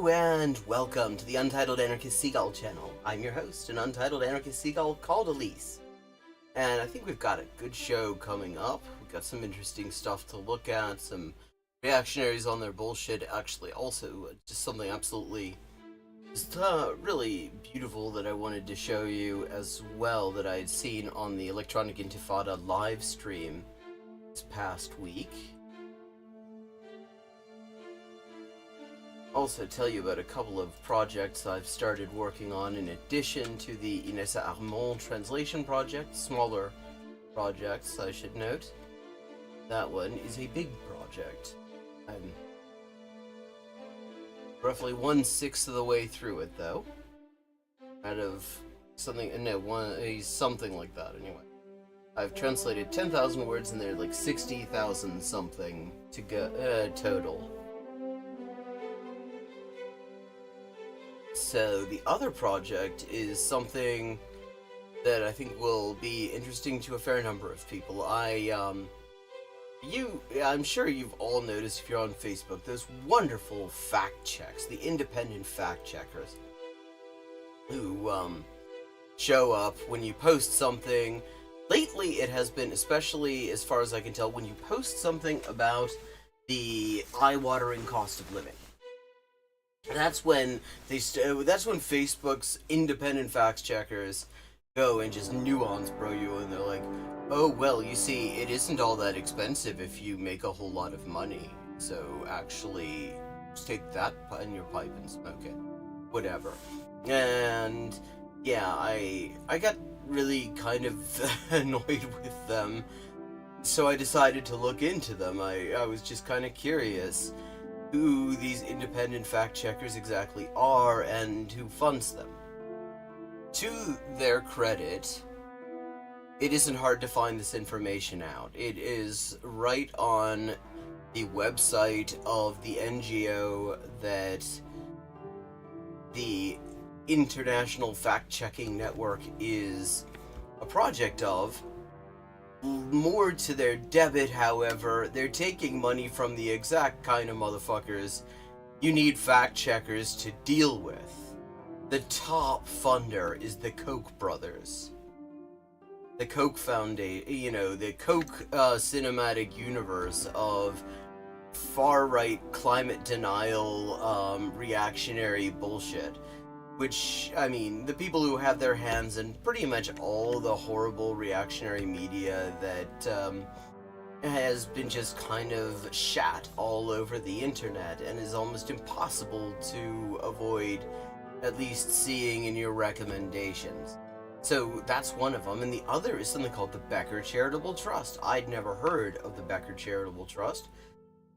Hello and welcome to the Untitled Anarchist Seagull channel. I'm your host, an Untitled Anarchist Seagull called Elise. And I think we've got a good show coming up. We've got some interesting stuff to look at, some reactionaries on their bullshit. Actually, also just something absolutely really beautiful that I wanted to show you as well that I had seen on the Electronic Intifada live stream this past week. Also tell you about a couple of projects I've started working on in addition to the Inessa Armand translation project, smaller projects I should note. That one is a big project. I'm roughly 1/6 of the way through it though. Out of something, something like that anyway. I've translated 10,000 words and there's like 60,000 something to go total. So the other project is something that I think will be interesting to a fair number of people. I'm sure you've all noticed if you're on Facebook, those wonderful fact checks, the independent fact checkers who show up when you post something. Lately it has been, especially as far as I can tell, when you post something about the eye-watering cost of living. That's when Facebook's independent fact checkers go and just nuance bro you, and they're like, oh well, you see, it isn't all that expensive if you make a whole lot of money, so actually just take that in your pipe and smoke it, whatever. And yeah, I got really kind of annoyed with them, so I decided to look into them. I was just kind of curious who these independent fact checkers exactly are and who funds them. To their credit, it isn't hard to find this information out. It is right on the website of the NGO that the International Fact-Checking Network is a project of. More to their debit, however, they're taking money from the exact kind of motherfuckers you need fact checkers to deal with. The top funder is the Koch brothers. The Koch Foundation, the Koch cinematic universe of far-right climate denial, reactionary bullshit. Which, I mean, the people who have their hands in pretty much all the horrible reactionary media that has been just kind of shat all over the internet and is almost impossible to avoid at least seeing in your recommendations. So that's one of them, and the other is something called the Becker Charitable Trust. I'd never heard of the Becker Charitable Trust,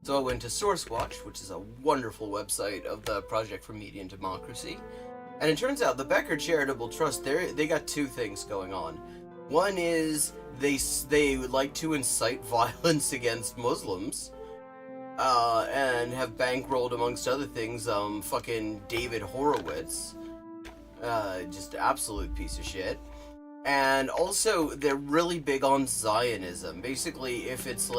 so I went to SourceWatch, which is a wonderful website of the Project for Media and Democracy. And it turns out the Becker Charitable Trust, they got two things going on. One is they would like to incite violence against Muslims, and have bankrolled, amongst other things, fucking David Horowitz, just absolute piece of shit. And also, they're really big on Zionism. Basically, if it's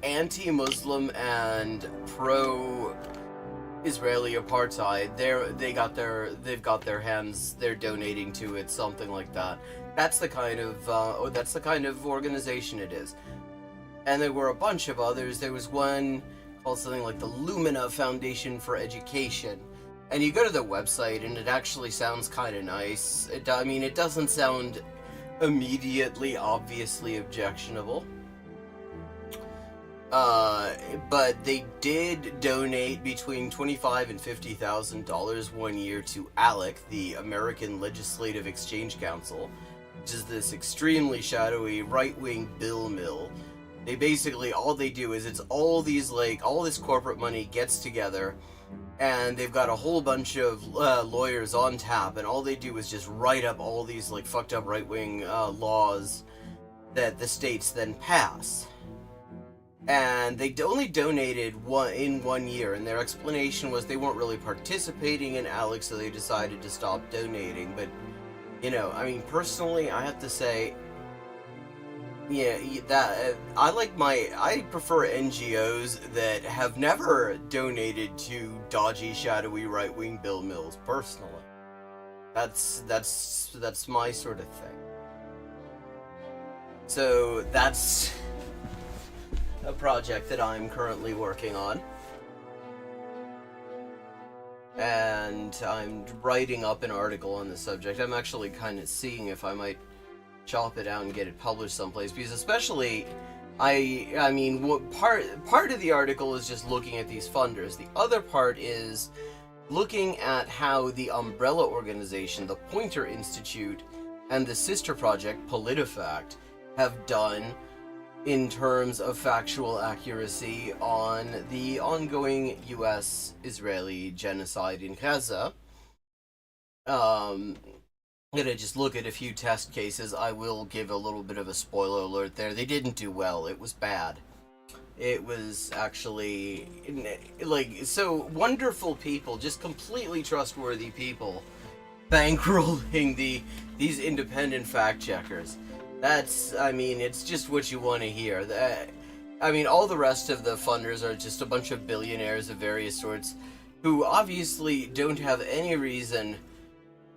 anti-Muslim and pro-Israeli apartheid, they've got their hands, they're donating to it, something like that. That's the kind of organization it is. And there were a bunch of others. There was one called something like the Lumina Foundation for Education. And you go to their website and it actually sounds kind of nice. It doesn't sound immediately obviously objectionable. But they did donate between $25,000 and $50,000 one year to ALEC, the American Legislative Exchange Council, which is this extremely shadowy right-wing bill mill. They basically, all they do is it's all these, all this corporate money gets together, and they've got a whole bunch of lawyers on tap, and all they do is just write up all these, fucked up right-wing laws that the states then pass. And they only donated in 1 year, and their explanation was they weren't really participating in ALEC, so they decided to stop donating. But, personally, I have to say, Yeah, I prefer NGOs that have never donated to dodgy, shadowy right-wing bill mills. Personally, that's my sort of thing. So that's a project that I'm currently working on, and I'm writing up an article on the subject. I'm actually kind of seeing if I might chop it out and get it published someplace, because especially I mean, what part of the article is just looking at these funders. The other part is looking at how the umbrella organization, the Pointer Institute, and the sister project PolitiFact have done in terms of factual accuracy on the ongoing US-Israeli genocide in Gaza. I'm gonna just look at a few test cases. I will give a little bit of a spoiler alert there. They didn't do well. It was bad. It was actually, like, so wonderful people, just completely trustworthy people, bankrolling these independent fact checkers. That's, I mean, it's just what you want to hear. I mean, all the rest of the funders are just a bunch of billionaires of various sorts who obviously don't have any reason.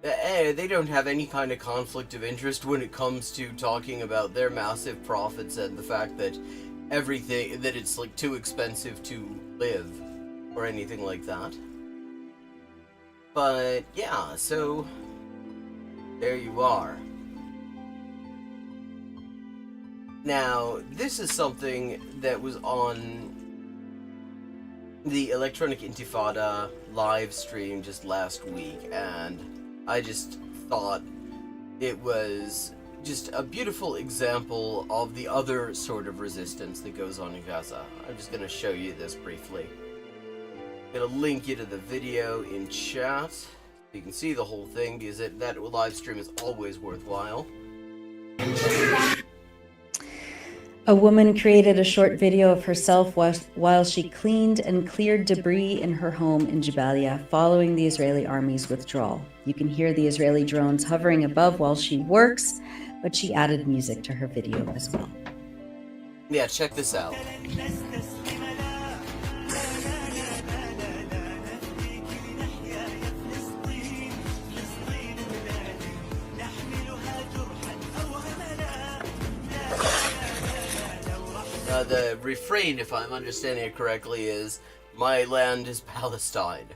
They don't have any kind of conflict of interest when it comes to talking about their massive profits and the fact that that it's like too expensive to live or anything like that. But yeah, so there you are. Now, this is something that was on the Electronic Intifada live stream just last week, and I just thought it was just a beautiful example of the other sort of resistance that goes on in Gaza. I'm just going to show you this briefly. I'm going to link you to the video in chat so you can see the whole thing, because that live stream is always worthwhile. A woman created a short video of herself while she cleaned and cleared debris in her home in Jabalia following the Israeli army's withdrawal. You can hear the Israeli drones hovering above while she works, but she added music to her video as well. Yeah, check this out. The refrain, if I'm understanding it correctly, is "My land is Palestine,"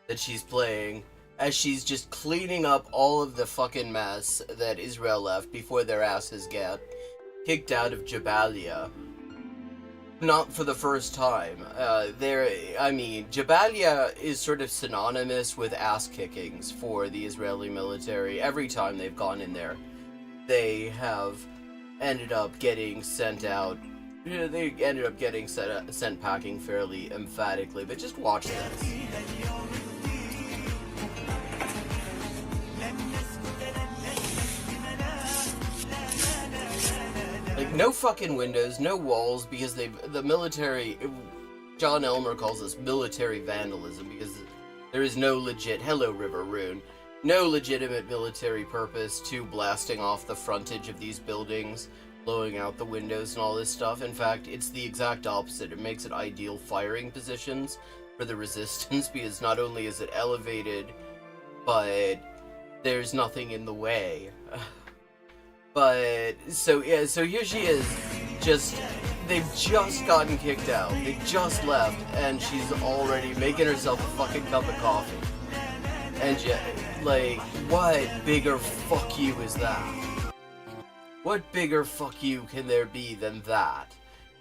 that she's playing as she's just cleaning up all of the fucking mess that Israel left before their asses get kicked out of Jabalia. Not for the first time. Jabalia is sort of synonymous with ass kickings for the Israeli military. Every time they've gone in there, they have ended up getting sent out. They ended up getting sent packing fairly emphatically, but just watch this. Like, no fucking windows, no walls, because the military, John Elmer calls this military vandalism, because there is no legit, hello River Rune, no legitimate military purpose to blasting off the frontage of these buildings, blowing out the windows and all this stuff. In fact, it's the exact opposite. It makes it ideal firing positions for the resistance, because not only is it elevated, but there's nothing in the way. But, so yeah, so here she is, they've just gotten kicked out, they just left, and she's already making herself a fucking cup of coffee. And like, what bigger fuck you is that? What bigger fuck you can there be than that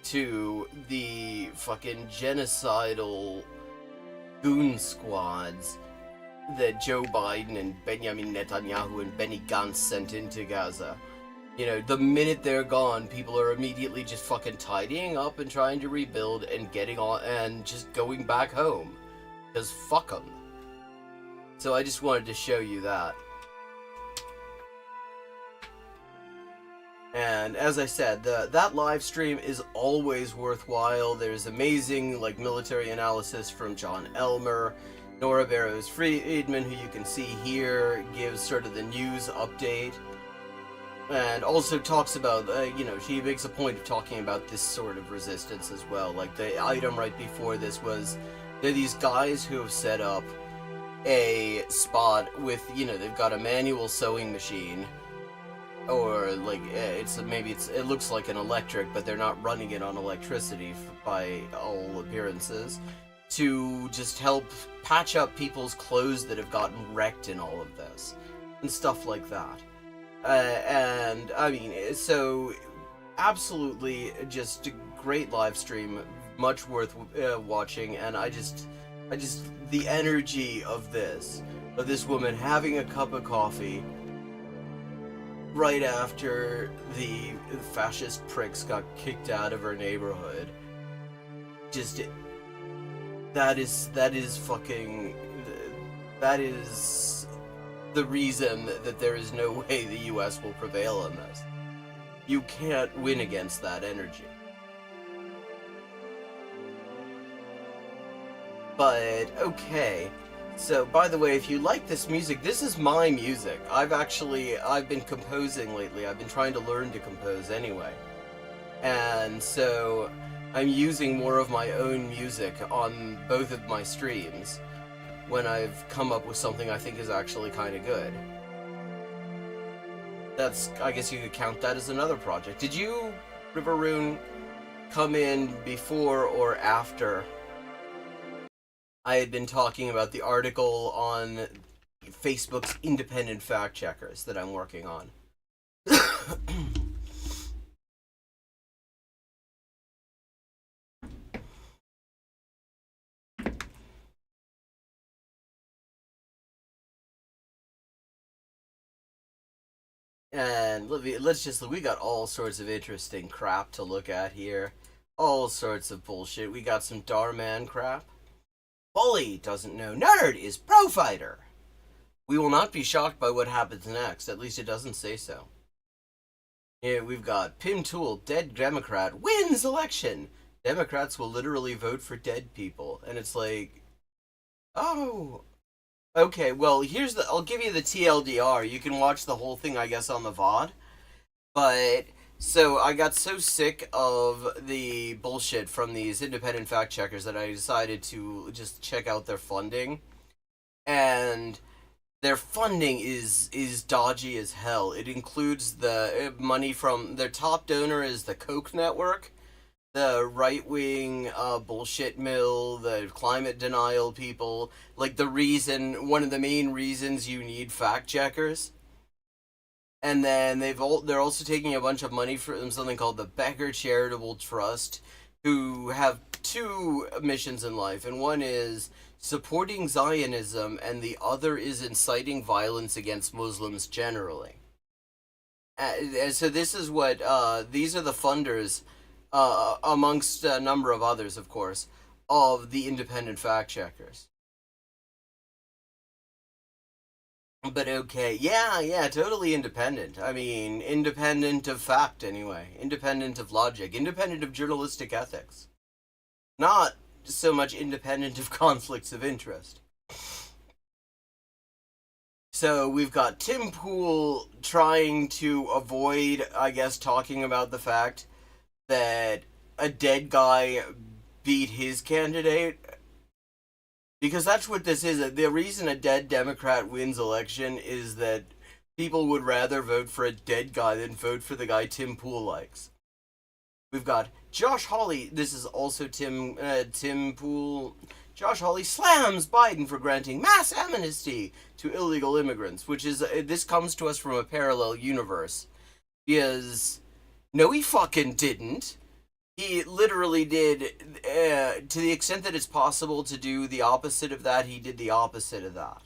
to the fucking genocidal goon squads that Joe Biden and Benjamin Netanyahu and Benny Gantz sent into Gaza? You know, the minute they're gone, people are immediately just fucking tidying up and trying to rebuild and getting on and just going back home. Because fuck them. So I just wanted to show you that. And as I said, that live stream is always worthwhile. There's amazing military analysis from John Elmer. Nora Barrows-Friedman, who you can see here, gives sort of the news update. and also talks about, she makes a point of talking about this sort of resistance as well. Like, the item right before this was, there are these guys who have set up a spot with, they've got a manual sewing machine, or like it looks like an electric, but they're not running it on electricity by all appearances, to just help patch up people's clothes that have gotten wrecked in all of this and stuff like that. And I mean, so absolutely just a great live stream, much worth watching. And I just the energy of this woman having a cup of coffee right after the fascist pricks got kicked out of her neighborhood. Just that is the reason that there is no way the US will prevail in this. You can't win against that energy. But okay. So, by the way, if you like this music, this is my music. I've been composing lately. I've been trying to learn to compose anyway. And so, I'm using more of my own music on both of my streams when I've come up with something I think is actually kind of good. I guess you could count that as another project. Did you, Riveroon, come in before or after I had been talking about the article on Facebook's independent fact checkers that I'm working on? And we got all sorts of interesting crap to look at here. All sorts of bullshit. We got some Darman crap. Bully doesn't know Nerd is pro fighter. We will not be shocked by what happens next. At least it doesn't say so. Here we've got Pim Tool, dead Democrat, wins election. Democrats will literally vote for dead people. And it's like, oh, okay, well, I'll give you the TLDR. You can watch the whole thing, I guess, on the VOD. But, so I got so sick of the bullshit from these independent fact checkers that I decided to just check out their funding. And their funding is dodgy as hell. It includes the money from their top donor is the Koch network, the right-wing bullshit mill, the climate denial people, like one of the main reasons you need fact checkers. And then they're also taking a bunch of money from something called the Becker Charitable Trust, who have two missions in life, and one is supporting Zionism, and the other is inciting violence against Muslims generally. And so this is what these are the funders, amongst a number of others, of course, of the independent fact checkers. But okay, yeah, totally independent. I mean, independent of fact, anyway. Independent of logic. Independent of journalistic ethics. Not so much independent of conflicts of interest. So we've got Tim Pool trying to avoid, I guess, talking about the fact that a dead guy beat his candidate. Because that's what this is. The reason a dead Democrat wins election is that people would rather vote for a dead guy than vote for the guy Tim Pool likes. We've got Josh Hawley. This is also Tim Pool. Josh Hawley slams Biden for granting mass amnesty to illegal immigrants, which is, this comes to us from a parallel universe. Because, no, he fucking didn't. He literally did, to the extent that it's possible to do the opposite of that, he did the opposite of that.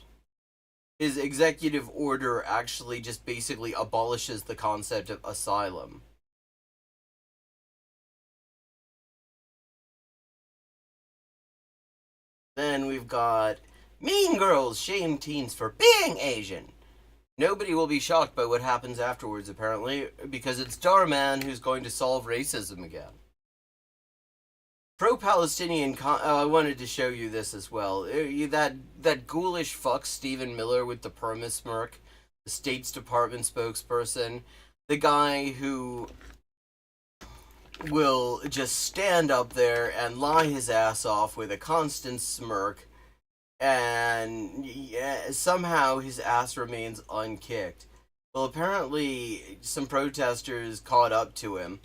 His executive order actually just basically abolishes the concept of asylum. Then we've got Mean Girls shame teens for being Asian. Nobody will be shocked by what happens afterwards, apparently, because it's Darman who's going to solve racism again. Pro-Palestinian, I wanted to show you this as well. That ghoulish fuck Stephen Miller with the perma smirk, the State's Department spokesperson, The guy who will just stand up there and lie his ass off with a constant smirk, and somehow his ass remains unkicked. Well, apparently some protesters caught up to him.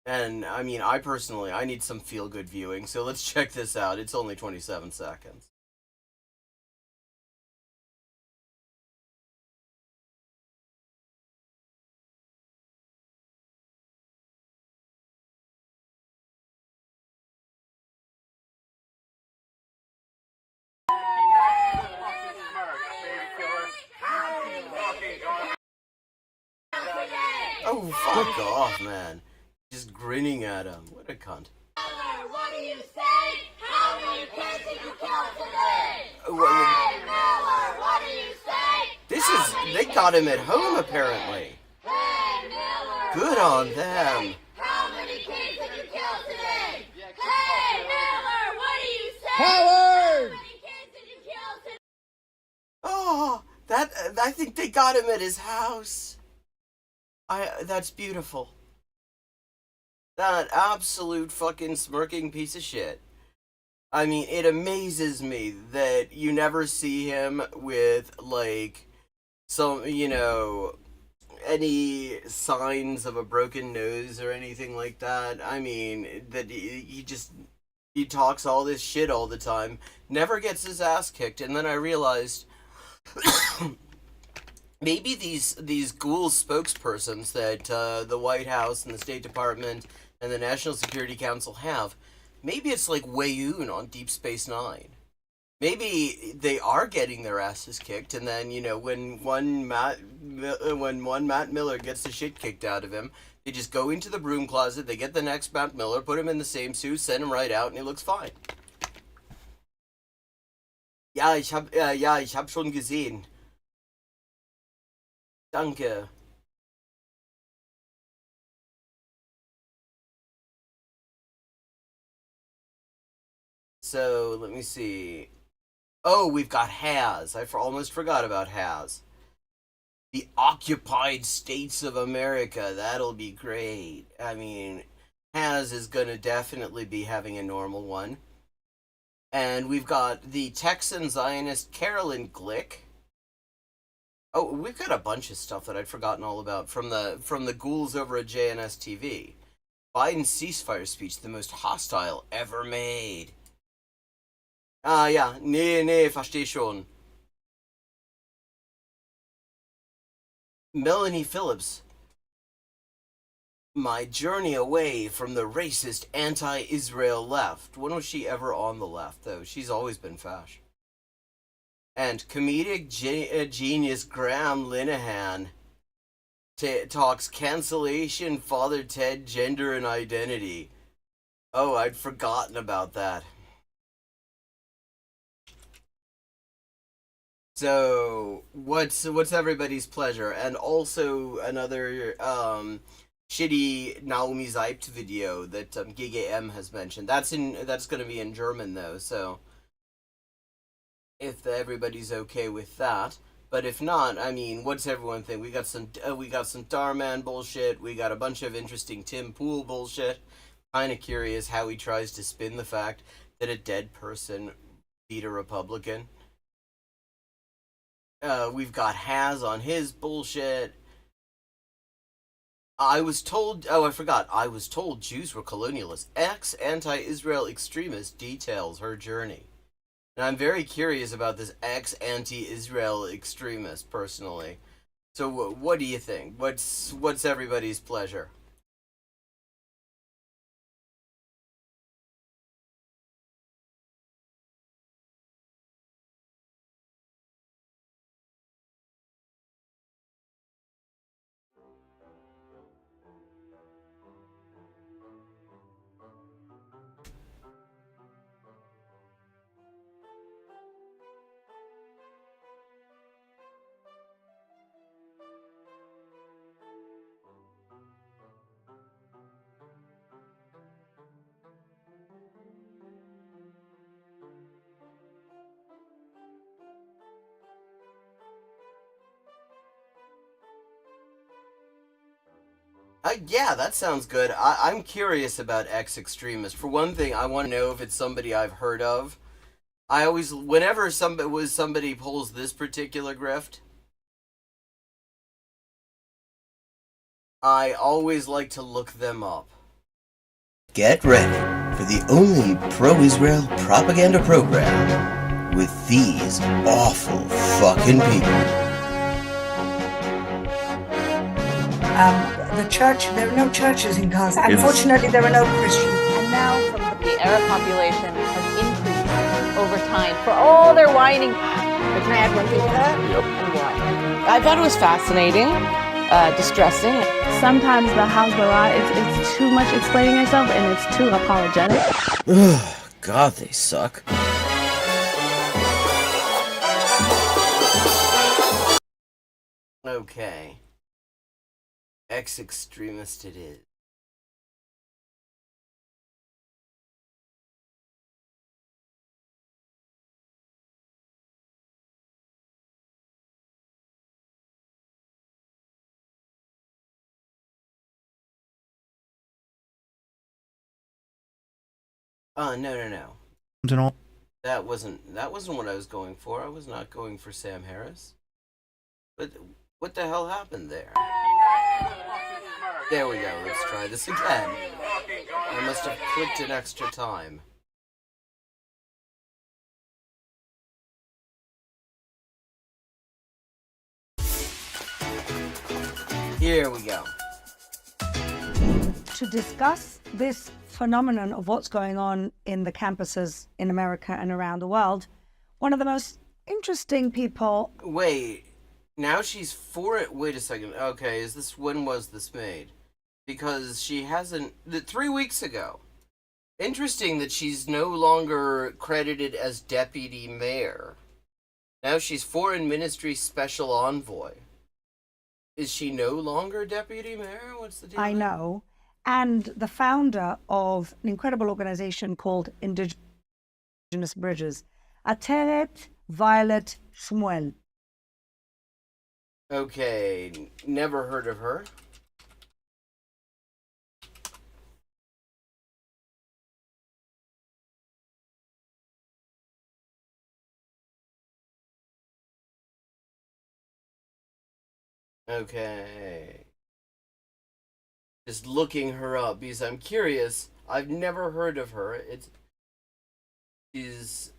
And, I mean, I need some feel-good viewing, so let's check this out. It's only 27 seconds. Oh, fuck off, man. Just grinning at him. What a cunt. What do you say? How many kids did you kill today? Hey, Miller, what do you say? They got him at home, apparently. Hey, Miller, Good on them. how many kids did you kill today? Hey, Miller, what do you say? Howard! How many kids did you kill today? Oh, I think they got him at his house. That's beautiful. That absolute fucking smirking piece of shit. I mean, it amazes me that you never see him with, like, some, any signs of a broken nose or anything like that. I mean, that he talks all this shit all the time, never gets his ass kicked, and then I realized maybe these ghoul spokespersons that the White House and the State Department and the National Security Council have, maybe it's like Wei-Yoon on Deep Space Nine. Maybe they are getting their asses kicked, and then when one Matt Miller gets the shit kicked out of him, they just go into the broom closet, they get the next Matt Miller, put him in the same suit, send him right out, and he looks fine. Ja, ich hab schon gesehen. Danke. So, let me see. Oh, we've got Has. I almost forgot about Has. The occupied states of America. That'll be great. I mean, Has is going to definitely be having a normal one. And we've got the Texan Zionist Carolyn Glick. Oh, we've got a bunch of stuff that I'd forgotten all about from the ghouls over at JNS TV. Biden's ceasefire speech, the most hostile ever made. Ah, ja, nee, versteh schon. Melanie Phillips. My journey away from the racist anti-Israel left. When was she ever on the left, though? She's always been fash. And comedic genius Graham Linehan talks cancellation, Father Ted, gender, and identity. Oh, I'd forgotten about that. So, what's everybody's pleasure? And also another shitty Naomi Zeipt video that GGM has mentioned. That's going to be in German though, so if everybody's okay with that. But if not, I mean, what's everyone think? We got some Darman bullshit. We got a bunch of interesting Tim Pool bullshit. Kind of curious how he tries to spin the fact that a dead person beat a Republican. We've got Has on his bullshit. I was told Jews were colonialists. Ex-anti-Israel extremist details her journey. And I'm very curious about this ex-anti-Israel extremist, personally. So what do you think? What's everybody's pleasure? Yeah, that sounds good. I'm curious about ex-extremist. For one thing, I want to know if it's somebody I've heard of. I always, whenever somebody pulls this particular grift, I always like to look them up. Get ready for the only pro-Israel propaganda program with these awful fucking people. The church, there are no churches in Gaza. Unfortunately, there are no Christians. And now the Arab population has increased over time for all their whining. But can I add one thing to that? Yep. And why? I thought it was fascinating, distressing. Sometimes the Hasbara, it's too much explaining yourself and it's too apologetic. God, they suck. Okay. Ex-extremist it is. No. That wasn't what I was going for. I was not going for Sam Harris. But what the hell happened there? There we go. Let's try this again. I must have clicked an extra time. Here we go. To discuss this phenomenon of what's going on in the campuses in America and around the world, one of the most interesting people... Wait, now she's for it? Wait a second. Okay, when was this made? Because she hasn't... 3 weeks ago. Interesting that she's no longer credited as deputy mayor. Now she's foreign ministry special envoy. Is she no longer deputy mayor? What's the deal? I know. And the founder of an incredible organization called Indigenous Bridges, Ateret Violet Shmuel. Okay, never heard of her. Okay. Just looking her up because I'm curious. I've never heard of her. She's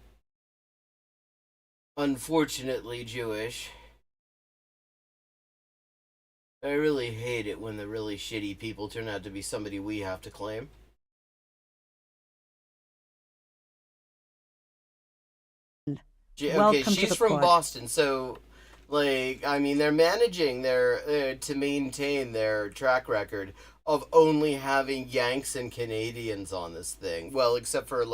unfortunately Jewish. I really hate it when the really shitty people turn out to be somebody we have to claim. Okay, she's from Boston, so... they're managing to maintain their track record of only having Yanks and Canadians on this thing. Well, except for,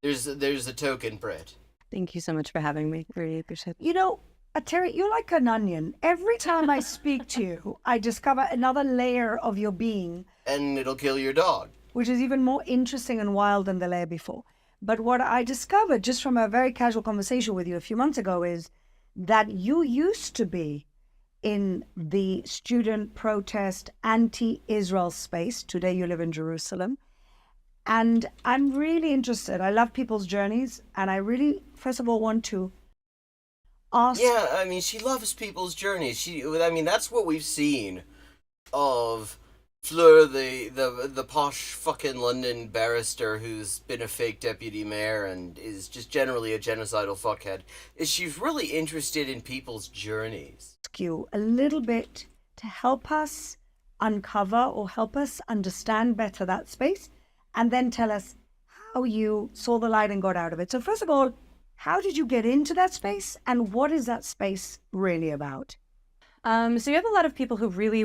there's a token Brit. Thank you so much for having me. Really appreciate it. You know, Terry, you're like an onion. Every time I speak to you, I discover another layer of your being. And it'll kill your dog. Which is even more interesting and wild than the layer before. But what I discovered just from a very casual conversation with you a few months ago is that you used to be in the student protest anti-Israel space. Today you live in Jerusalem. And I'm really interested. I love people's journeys. And I really, first of all, want to ask... Yeah, she loves people's journeys. That's what we've seen of Fleur, the posh fucking London barrister who's been a fake deputy mayor and is just generally a genocidal fuckhead, is she's really interested in people's journeys. Ask you a little bit to help us uncover or help us understand better that space, and then tell us how you saw the light and got out of it. So first of all, how did you get into that space, and what is that space really about? So you have a lot of people who really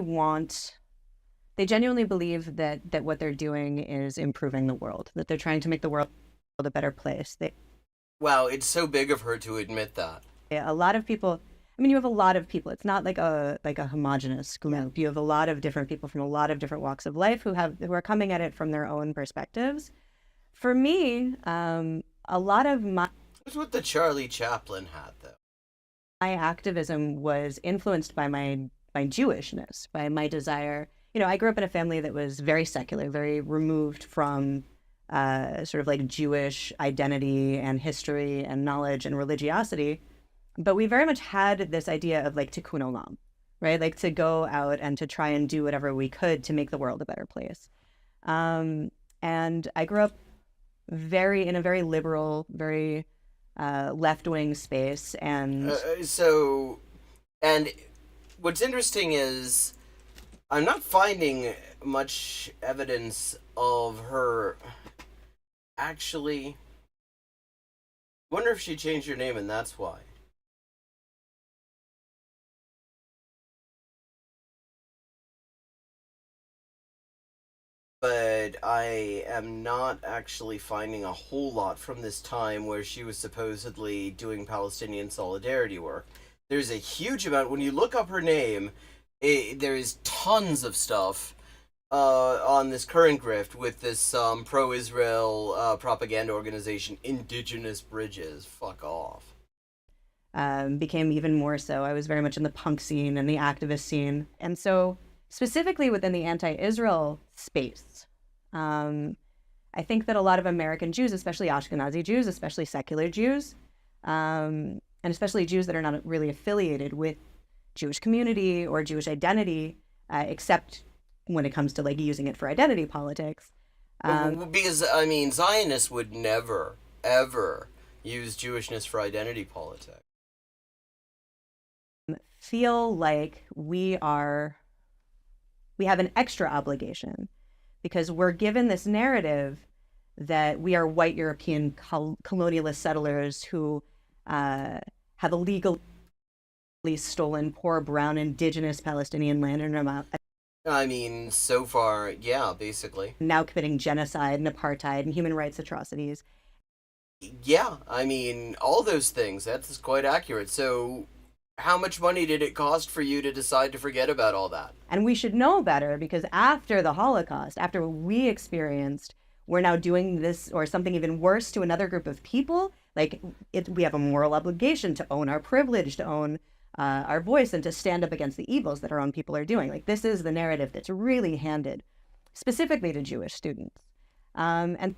they genuinely believe that what they're doing is improving the world, that they're trying to make the world a better place. Wow, it's so big of her to admit that. A lot of people, you have a lot of people. It's not like a homogenous group. You have a lot of different people from a lot of different walks of life who are coming at it from their own perspectives. For me, a lot of That's what the Charlie Chaplin had, though. My activism was influenced by my Jewishness, by my desire I grew up in a family that was very secular, very removed from sort of like Jewish identity and history and knowledge and religiosity. But we very much had this idea of like tikkun olam, right? Like to go out and to try and do whatever we could to make the world a better place. And I grew up in a very liberal, very left-wing space. And and what's interesting is I'm not finding much evidence of her actually. Wonder if she changed her name and that's why. But I am not actually finding a whole lot from this time where she was supposedly doing Palestinian solidarity work. There's a huge amount. When you look up her name, there is tons of stuff on this current grift with this pro-Israel propaganda organization, Indigenous Bridges. Fuck off. Became even more so. I was very much in the punk scene and the activist scene. And so specifically within the anti-Israel space, I think that a lot of American Jews, especially Ashkenazi Jews, especially secular Jews, and especially Jews that are not really affiliated with Jewish community or Jewish identity, except when it comes to like using it for identity politics. Because, I mean, Zionists would never, ever use Jewishness for identity politics. Feel like we have an extra obligation because we're given this narrative that we are white European colonialist settlers who have illegally stolen poor brown indigenous Palestinian land and I mean, so far, yeah, basically. now committing genocide and apartheid and human rights atrocities. Yeah, I mean, all those things, that's quite accurate. So, how much money did it cost for you to decide to forget about all that? And we should know better because after the Holocaust, after what we experienced, we're now doing this or something even worse to another group of people. Like, we have a moral obligation to own our privilege, to own our voice, and to stand up against the evils that our own people are doing. Like, this is the narrative that's really handed specifically to Jewish students. And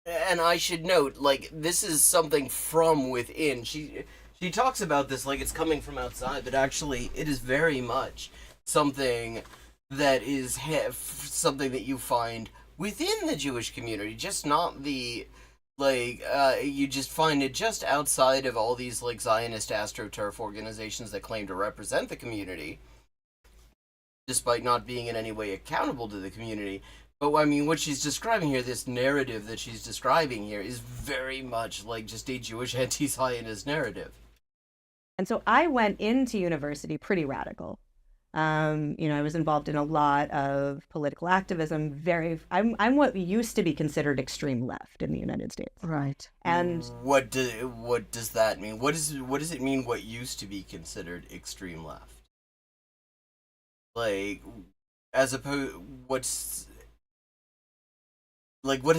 I should note, like, this is something from within. She talks about this like it's coming from outside, but actually it is very much something that is something that you find within the Jewish community, just not the, like, you just find it just outside of all these, like, Zionist AstroTurf organizations that claim to represent the community, despite not being in any way accountable to the community. But, I mean, what she's describing here, this narrative that she's describing here, is very much like just a Jewish anti-Zionist narrative. And so I went into university pretty radical. I was involved in a lot of political activism. I'm what used to be considered extreme left in the United States. Right. And what does that mean? What does it mean? What used to be considered extreme left? Like, as opposed, what does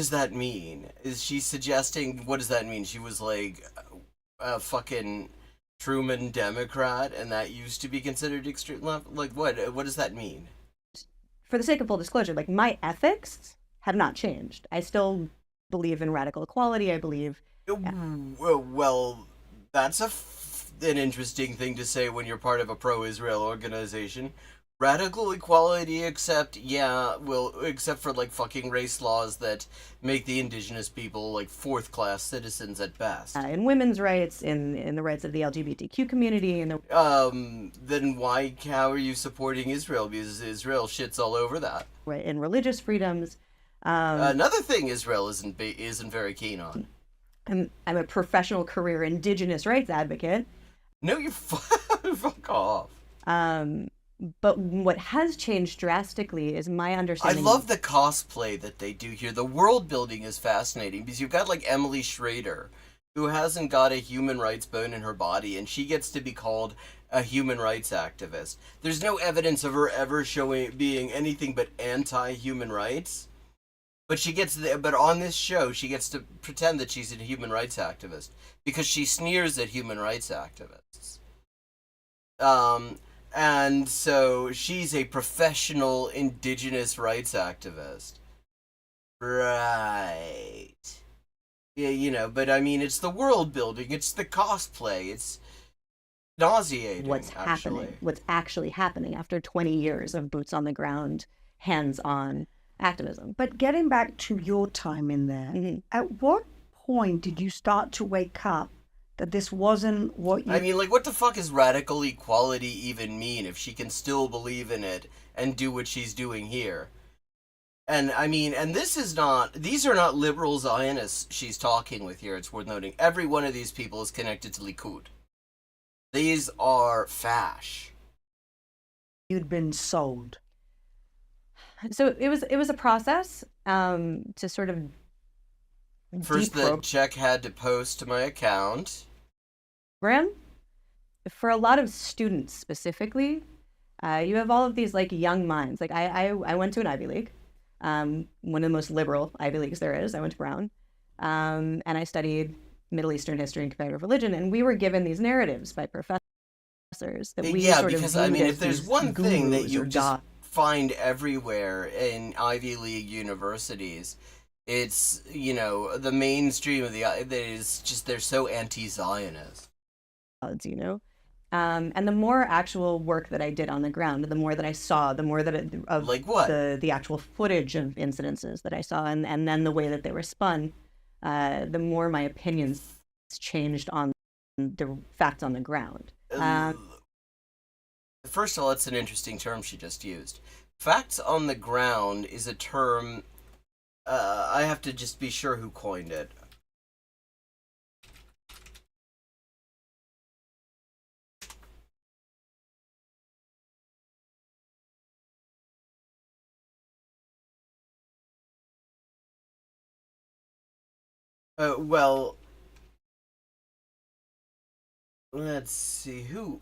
that mean? Is she suggesting, what does that mean? She was like a fucking Truman Democrat, and that used to be considered extreme left? Like, what does that mean? for the sake of full disclosure, like my ethics have not changed. I still believe in radical equality. I believe. Yeah. Well, that's an interesting thing to say when you're part of a pro-Israel organization. Radical equality, except for like fucking race laws that make the indigenous people like fourth-class citizens at best. In women's rights, in the rights of the LGBTQ community, and then how are you supporting Israel? Because Israel shits all over that. Right, in religious freedoms. Another thing Israel isn't very keen on. I'm a professional career indigenous rights advocate. No, you fuck off. But what has changed drastically is my understanding. I love the cosplay that they do here. The world building is fascinating because you've got like Emily Schrader, who hasn't got a human rights bone in her body, and she gets to be called a human rights activist. There's no evidence of her ever being anything but anti-human rights. But but on this show, she gets to pretend that she's a human rights activist because she sneers at human rights activists. And so she's a professional indigenous rights activist. Right. Yeah, but I mean, it's the world building, it's the cosplay, it's nauseating, What's actually. happening, what's actually happening after 20 years of boots on the ground, hands-on activism. But getting back to your time in there, at what point did you start to wake up that this wasn't what you... I mean, like, what the fuck is radical equality even mean if she can still believe in it and do what she's doing here? And, I mean, and these are not liberal Zionists she's talking with here, it's worth noting. Every one of these people is connected to Likud. These are fash. You'd been sold. So it was a process to sort of First, the check had to post to my account. For a lot of students specifically, you have all of these like young minds. Like I went to an Ivy League, one of the most liberal Ivy Leagues there is. I went to Brown, and I studied Middle Eastern history and comparative religion, and we were given these narratives by professors that we sort of because I mean, if there's one thing that you just find everywhere in Ivy League universities, it's, the mainstream of that is just, they're so anti-Zionist. And the more actual work that I did on the ground, the more that I saw, the more that like what? The actual footage of incidences that I saw, and then the way that they were spun, the more my opinions changed on the facts on the ground. First of all, it's an interesting term she just used. Facts on the ground is a term, I have to just be sure who coined it. Well, let's see, who...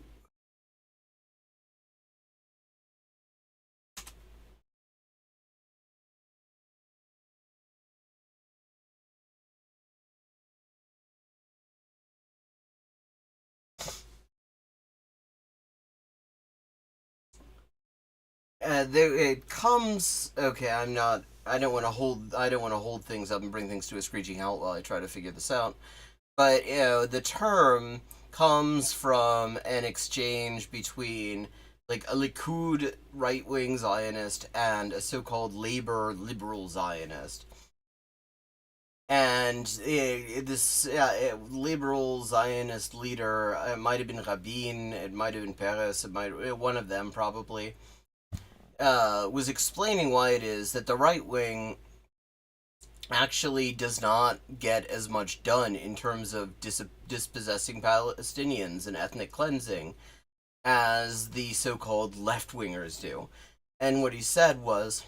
it comes... Okay, I don't want to hold things up and bring things to a screeching halt while I try to figure this out. But, the term comes from an exchange between, like, a Likud right-wing Zionist and a so-called labor liberal Zionist. And this liberal Zionist leader, it might have been Rabin, it might have been Peres, one of them probably, was explaining why it is that the right wing actually does not get as much done in terms of dispossessing Palestinians and ethnic cleansing as the so-called left-wingers do. And what he said was,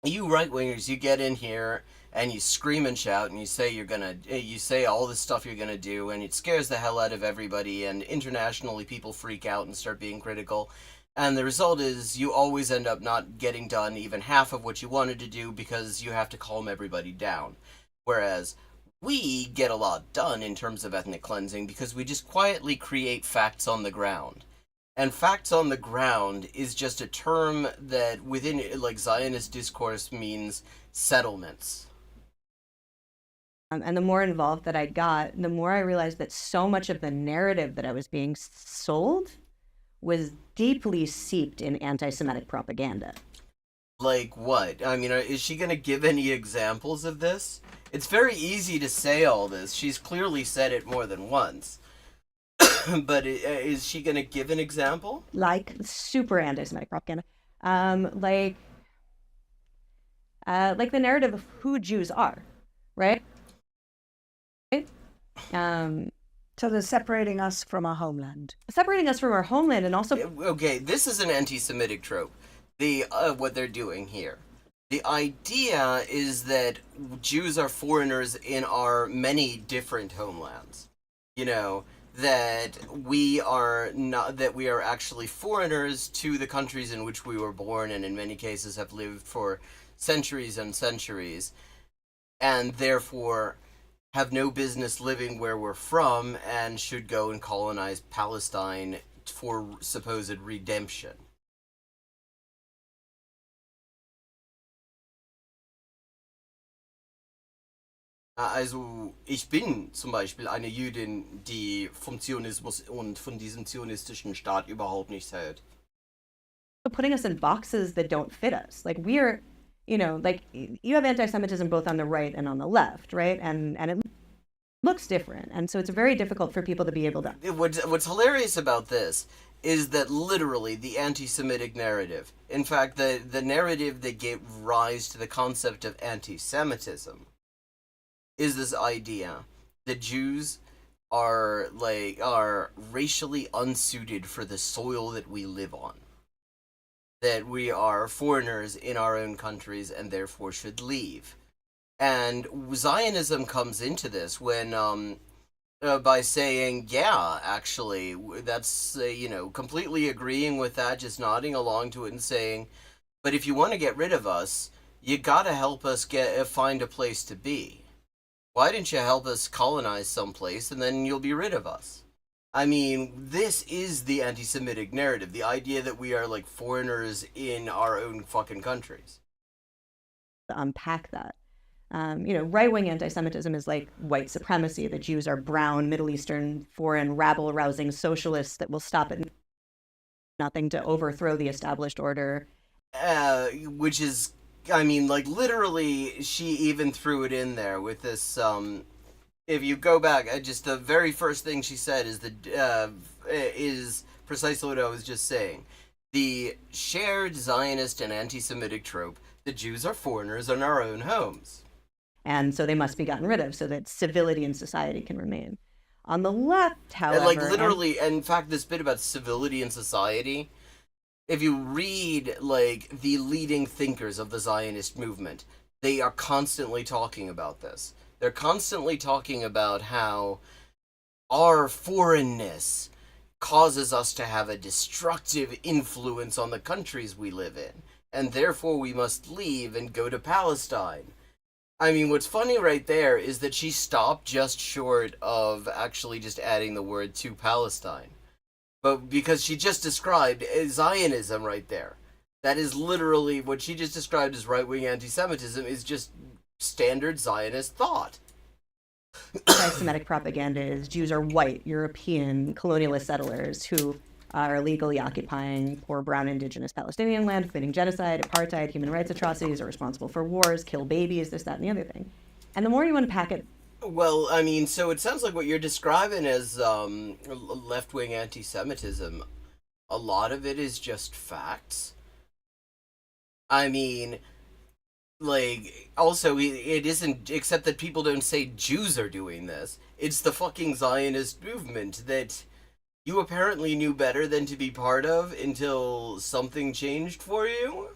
you right-wingers, you get in here and you scream and shout and you say all this stuff you're gonna do, and it scares the hell out of everybody, and internationally people freak out and start being critical. And the result is you always end up not getting done even half of what you wanted to do because you have to calm everybody down. Whereas we get a lot done in terms of ethnic cleansing because we just quietly create facts on the ground. And facts on the ground is just a term that within, like, Zionist discourse means settlements. And the more involved that I got, the more I realized that so much of the narrative that I was being sold was deeply seeped in anti-Semitic propaganda. Like what? I mean, is she going to give any examples of this? It's very easy to say all this. She's clearly said it more than once. But is she going to give an example? Like super anti-Semitic propaganda. Like the narrative of who Jews are, right? So they're separating us from our homeland. Separating us from our homeland, and also... Okay, this is an anti-Semitic trope. What they're doing here. The idea is that Jews are foreigners in our many different homelands. That we are actually foreigners to the countries in which we were born, and in many cases have lived for centuries and centuries, and therefore have no business living where we're from and should go and colonize Palestine for supposed redemption. Also, ich bin zum Beispiel eine Jüdin, die vom Zionismus und von diesem zionistischen Staat überhaupt nichts hält. Putting us in boxes that don't fit us. Like we're, you know, like you have anti-Semitism both on the right and on the left, right? And it looks different. And so it's very difficult for people to be able to. What's hilarious about this is that literally the anti-Semitic narrative, in fact, the narrative that gave rise to the concept of anti-Semitism, is this idea that Jews are racially unsuited for the soil that we live on. That we are foreigners in our own countries and therefore should leave. And Zionism comes into this when by saying, yeah, actually, that's, completely agreeing with that, just nodding along to it and saying, but if you want to get rid of us, you gotta help us find a place to be. Why didn't you help us colonize someplace and then you'll be rid of us? I mean, this is the anti-Semitic narrative, the idea that we are like foreigners in our own fucking countries. Unpack that. Right-wing anti-Semitism is like white supremacy. The Jews are brown, Middle Eastern, foreign, rabble-rousing socialists that will stop at nothing to overthrow the established order. Which is, I mean, like, literally, she even threw it in there with this, if you go back, just the very first thing she said is precisely what I was just saying. The shared Zionist and anti-Semitic trope, the Jews are foreigners in our own homes. And so they must be gotten rid of so that civility in society can remain. On the left, however... Like, literally, and in fact, this bit about civility in society, if you read, like, the leading thinkers of the Zionist movement, they are constantly talking about this. They're constantly talking about how our foreignness causes us to have a destructive influence on the countries we live in, and therefore we must leave and go to Palestine. I mean, what's funny right there is that she stopped just short of actually just adding the word to Palestine. But because she just described Zionism right there. That is literally what she just described as right-wing anti-Semitism is just standard Zionist thought. Anti-Semitic propaganda is Jews are white, European, colonialist settlers who are illegally occupying poor brown indigenous Palestinian land, committing genocide, apartheid, human rights atrocities, are responsible for wars, kill babies, this, that, and the other thing. And the more you unpack it... Well, I mean, so it sounds like what you're describing as left-wing anti-Semitism, a lot of it is just facts. I mean, like, also, it isn't, except that people don't say Jews are doing this. It's the fucking Zionist movement that you apparently knew better than to be part of until something changed for you.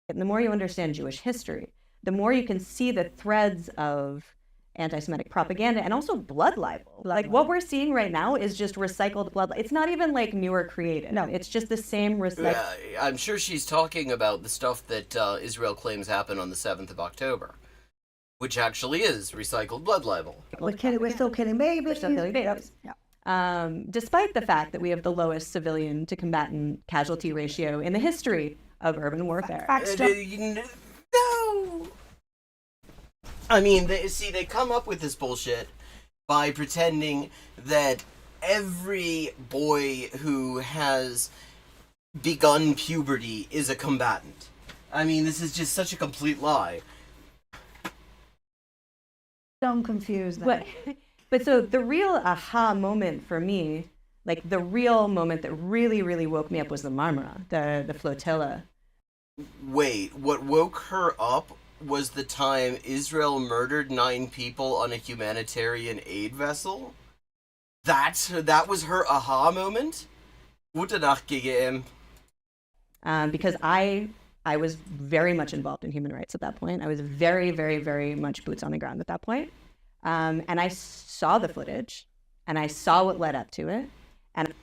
And the more you understand Jewish history, the more you can see the threads of anti-Semitic propaganda and also blood libel. Like what we're seeing right now is just recycled blood. It's not even like new or created. No, it's just the same recycled. I'm sure she's talking about the stuff that Israel claims happened on the 7th of October, which actually is recycled blood libel. We're still killing babies. We're still killing babies. Yeah. Despite the fact that we have the lowest civilian to combatant casualty ratio in the history of urban warfare. No! I mean, they come up with this bullshit by pretending that every boy who has begun puberty is a combatant. I mean, this is just such a complete lie. Don't confuse that. But so the real aha moment for me, like the real moment that really, really woke me up was the Marmara, the flotilla. Wait, what woke her up was the time Israel murdered 9 people on a humanitarian aid vessel? That was her aha moment? Gute Nacht, GGM. Because I was very much involved in human rights at that point. I was very, very, very much boots on the ground at that point. And I saw the footage, and I saw what led up to it. And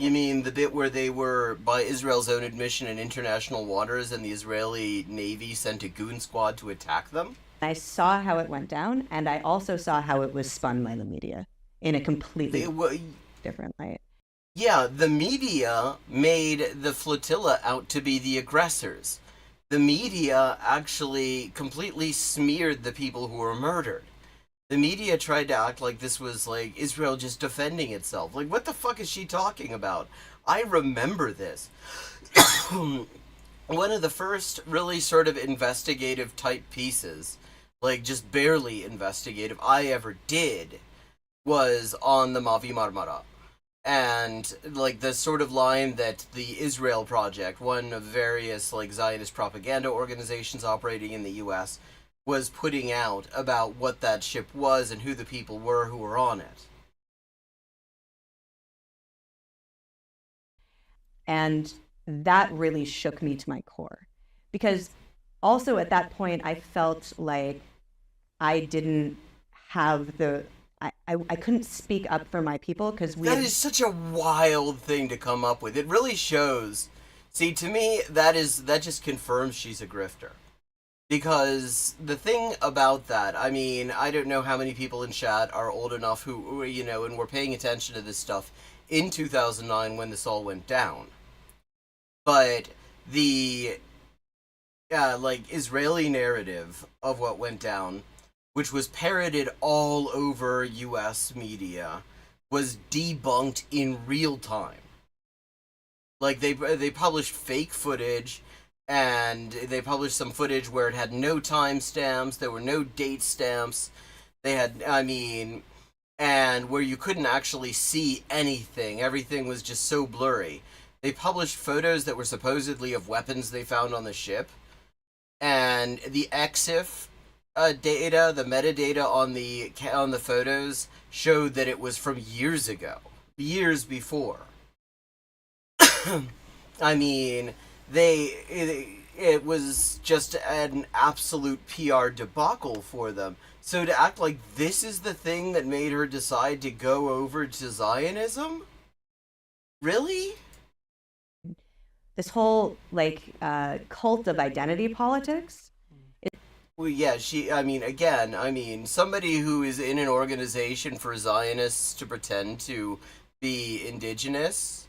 you mean the bit where they were, by Israel's own admission, in international waters, and the Israeli Navy sent a goon squad to attack them? I saw how it went down, and I also saw how it was spun by the media in a completely different light. Yeah, the media made the flotilla out to be the aggressors. The media actually completely smeared the people who were murdered. The media tried to act like this was like Israel just defending itself. Like, what the fuck is she talking about? I remember this. One of the first really sort of investigative type pieces, like just barely investigative, I ever did was on the Mavi Marmara. And like the sort of line that the Israel Project, one of various like Zionist propaganda organizations operating in the US, was putting out about what that ship was and who the people were who were on it. And that really shook me to my core. Because also at that point, I felt like I didn't have I couldn't speak up for my people because That is such a wild thing to come up with. It really shows. See, to me, that just confirms she's a grifter. Because the thing about that, I mean, I don't know how many people in chat are old enough who, you know, and were paying attention to this stuff in 2009 when this all went down. But the, like, Israeli narrative of what went down, which was parroted all over US media, was debunked in real time. Like, they published fake footage, and they published some footage where it had no timestamps, there were no date stamps, they had, I mean, and where you couldn't actually see anything. Everything was just so blurry. They published photos that were supposedly of weapons they found on the ship, and the EXIF data, the metadata on the photos showed that it was from years ago, years before. I mean, it was just an absolute PR debacle for them. So to act like this is the thing that made her decide to go over to Zionism? Really? this whole like cult of identity politics. Well, yeah, somebody who is in an organization for Zionists to pretend to be indigenous,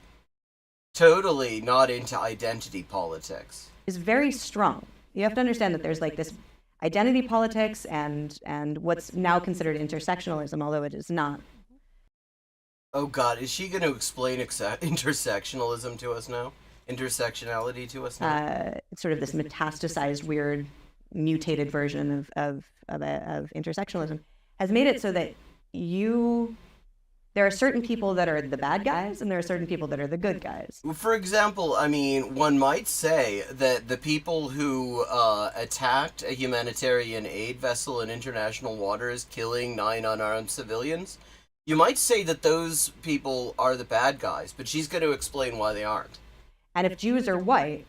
totally not into identity politics. Is very strong. You have to understand that there's like this identity politics and what's now considered intersectionalism, although it is not. Oh God, is she going to explain intersectionalism to us now? Intersectionality to us now? It's sort of this metastasized, weird, mutated version of intersectionalism has made it so that there are certain people that are the bad guys and there are certain people that are the good guys. For example, I mean, one might say that the people who attacked a humanitarian aid vessel in international waters, killing 9 unarmed civilians, you might say that those people are the bad guys, but she's going to explain why they aren't. And if Jews are white,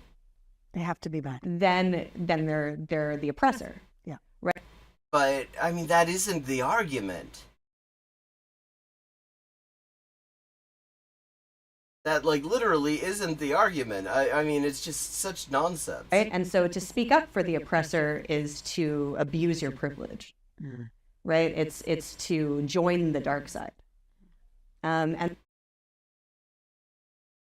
They have to be bad. then they're the oppressor. Yeah. Right. But, I mean, that isn't the argument. That, like, literally isn't the argument. I mean, it's just such nonsense. Right. And so to speak up for the oppressor is to abuse your privilege. Mm. Right. It's to join the dark side. And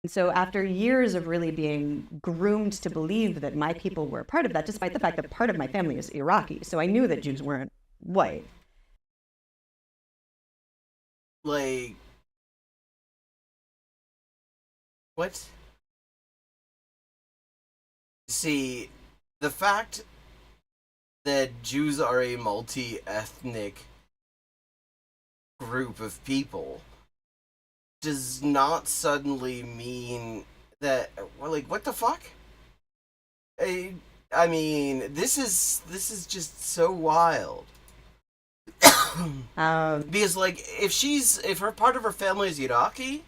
so after years of really being groomed to believe that my people were part of that, despite the fact that part of my family is Iraqi, so I knew that Jews weren't white. Like, what? See, the fact that Jews are a multi-ethnic group of people does not suddenly mean that, well, like, what the fuck? I mean, this is just so wild. Because, like, if her part of her family is Iraqi,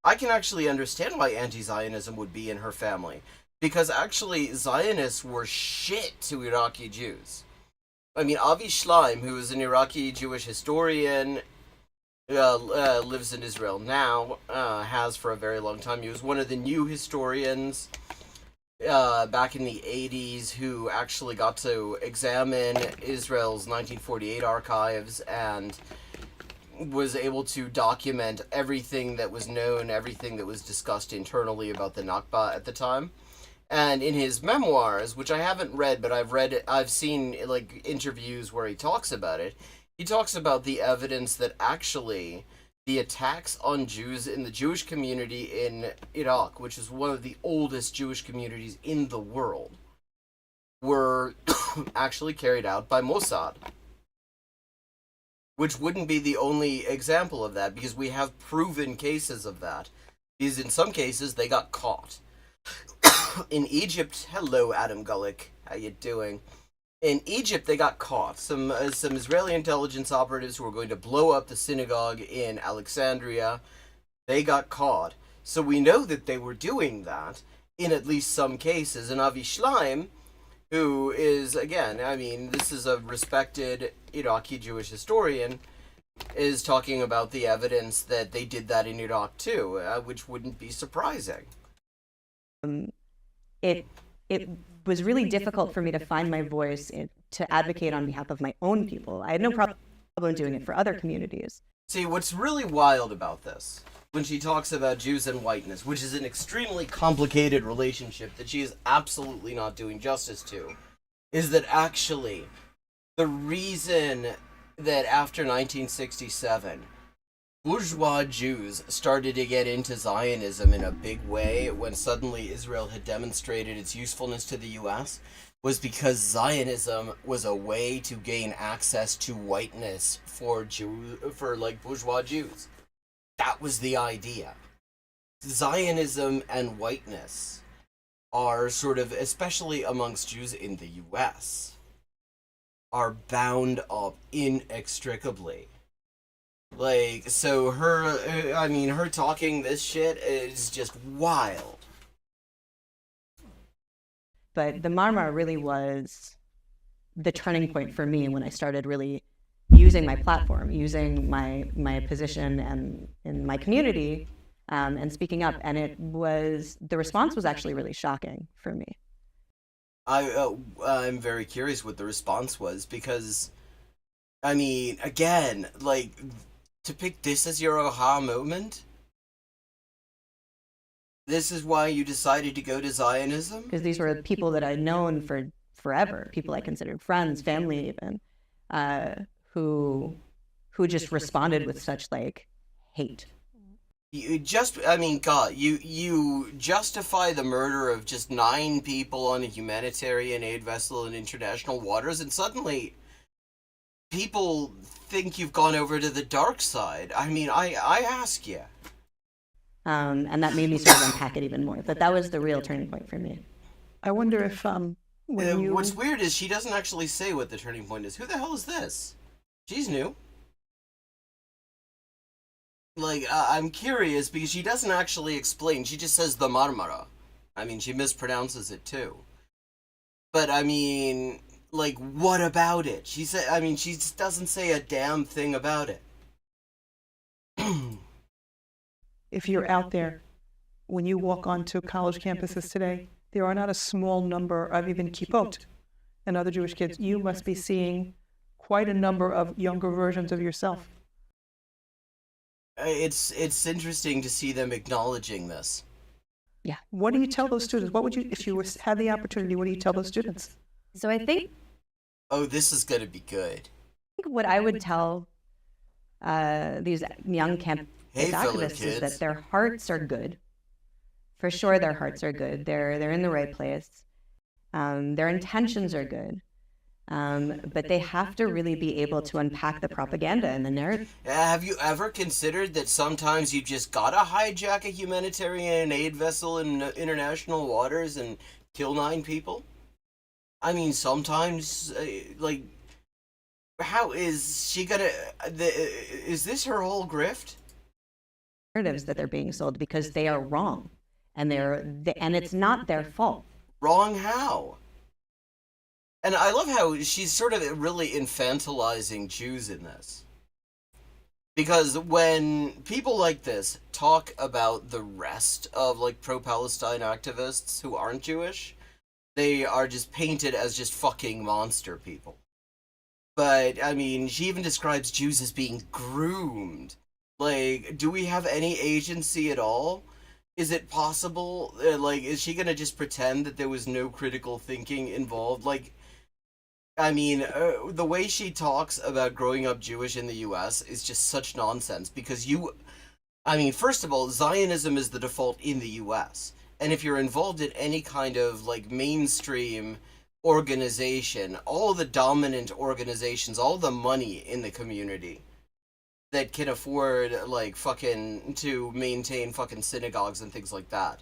I can actually understand why anti-Zionism would be in her family. Because actually, Zionists were shit to Iraqi Jews. I mean, Avi Shleim, who is an Iraqi Jewish historian, lives in Israel now, has for a very long time. He was one of the new historians back in the 80s who actually got to examine Israel's 1948 archives and was able to document everything that was known, everything that was discussed internally about the Nakba at the time. And in his memoirs, which I haven't read, but I've seen like interviews where he talks about it. He talks about the evidence that actually the attacks on Jews in the Jewish community in Iraq, which is one of the oldest Jewish communities in the world, were actually carried out by Mossad. Which wouldn't be the only example of that, because we have proven cases of that. Because in some cases, they got caught. In Egypt, hello Adam Gulick, how you doing? In Egypt, they got caught. Some Israeli intelligence operatives who were going to blow up the synagogue in Alexandria, they got caught. So we know that they were doing that in at least some cases. And Avi Shleim, who is, again, I mean, this is a respected Iraqi Jewish historian, is talking about the evidence that they did that in Iraq too, which wouldn't be surprising. It was really difficult for me to find my voice to advocate on behalf of my own people. I had no problem doing it for other communities. See, what's really wild about this, when she talks about Jews and whiteness, which is an extremely complicated relationship that she is absolutely not doing justice to, is that actually the reason that after 1967, bourgeois Jews started to get into Zionism in a big way when suddenly Israel had demonstrated its usefulness to the US was because Zionism was a way to gain access to whiteness for bourgeois Jews. That was the idea. Zionism and whiteness are sort of, especially amongst Jews in the US, are bound up inextricably. Like, so her talking this shit is just wild. But the Marmara really was the turning point for me when I started really using my platform, using my position and in my community, and speaking up. And the response was actually really shocking for me. I'm very curious what the response was, because, I mean, again, like, to pick this as your aha moment? This is why you decided to go to Zionism? Because these were people that I'd known for forever, people I considered friends, family even, who just responded with such, like, hate. You justify the murder of just 9 people on a humanitarian aid vessel in international waters, and suddenly people think you've gone over to the dark side. I mean, I ask you. And that made me sort of unpack it even more. But that was the real turning point for me. I wonder if what's weird is she doesn't actually say what the turning point is. Who the hell is this? She's new. Like, I'm curious because she doesn't actually explain. She just says the Marmara. I mean, she mispronounces it too. But I mean, like, what about it? She just doesn't say a damn thing about it. if you're out there, when you walk onto college campuses today, there are not a small number of even kippot and other Jewish kids. You must be seeing quite a number of younger versions of yourself. It's interesting to see them acknowledging this. Yeah. What do you tell those students? What would you, if you had the opportunity, what do you tell those students? So I think Oh, this is going to be good. what I would tell these young campus activists is that their hearts are good. For sure, their hearts are good. They're in the right place. Their intentions are good. But they have to really be able to unpack the propaganda and the narrative. Have you ever considered that sometimes you just gotta hijack a humanitarian aid vessel in international waters and kill 9 people? I mean, sometimes, like, how is she gonna... is this her whole grift? Narratives that they're being sold because they are wrong. And and it's not their fault. Wrong how? And I love how she's sort of really infantilizing Jews in this. Because when people like this talk about the rest of, like, pro-Palestine activists who aren't Jewish, they are just painted as just fucking monster people. But, I mean, she even describes Jews as being groomed. Like, do we have any agency at all? Is it possible? Like, is she gonna just pretend that there was no critical thinking involved? Like, I mean, the way she talks about growing up Jewish in the US is just such nonsense because I mean, first of all, Zionism is the default in the US. And if you're involved in any kind of, like, mainstream organization, all the dominant organizations, all the money in the community that can afford, like, fucking, to maintain fucking synagogues and things like that,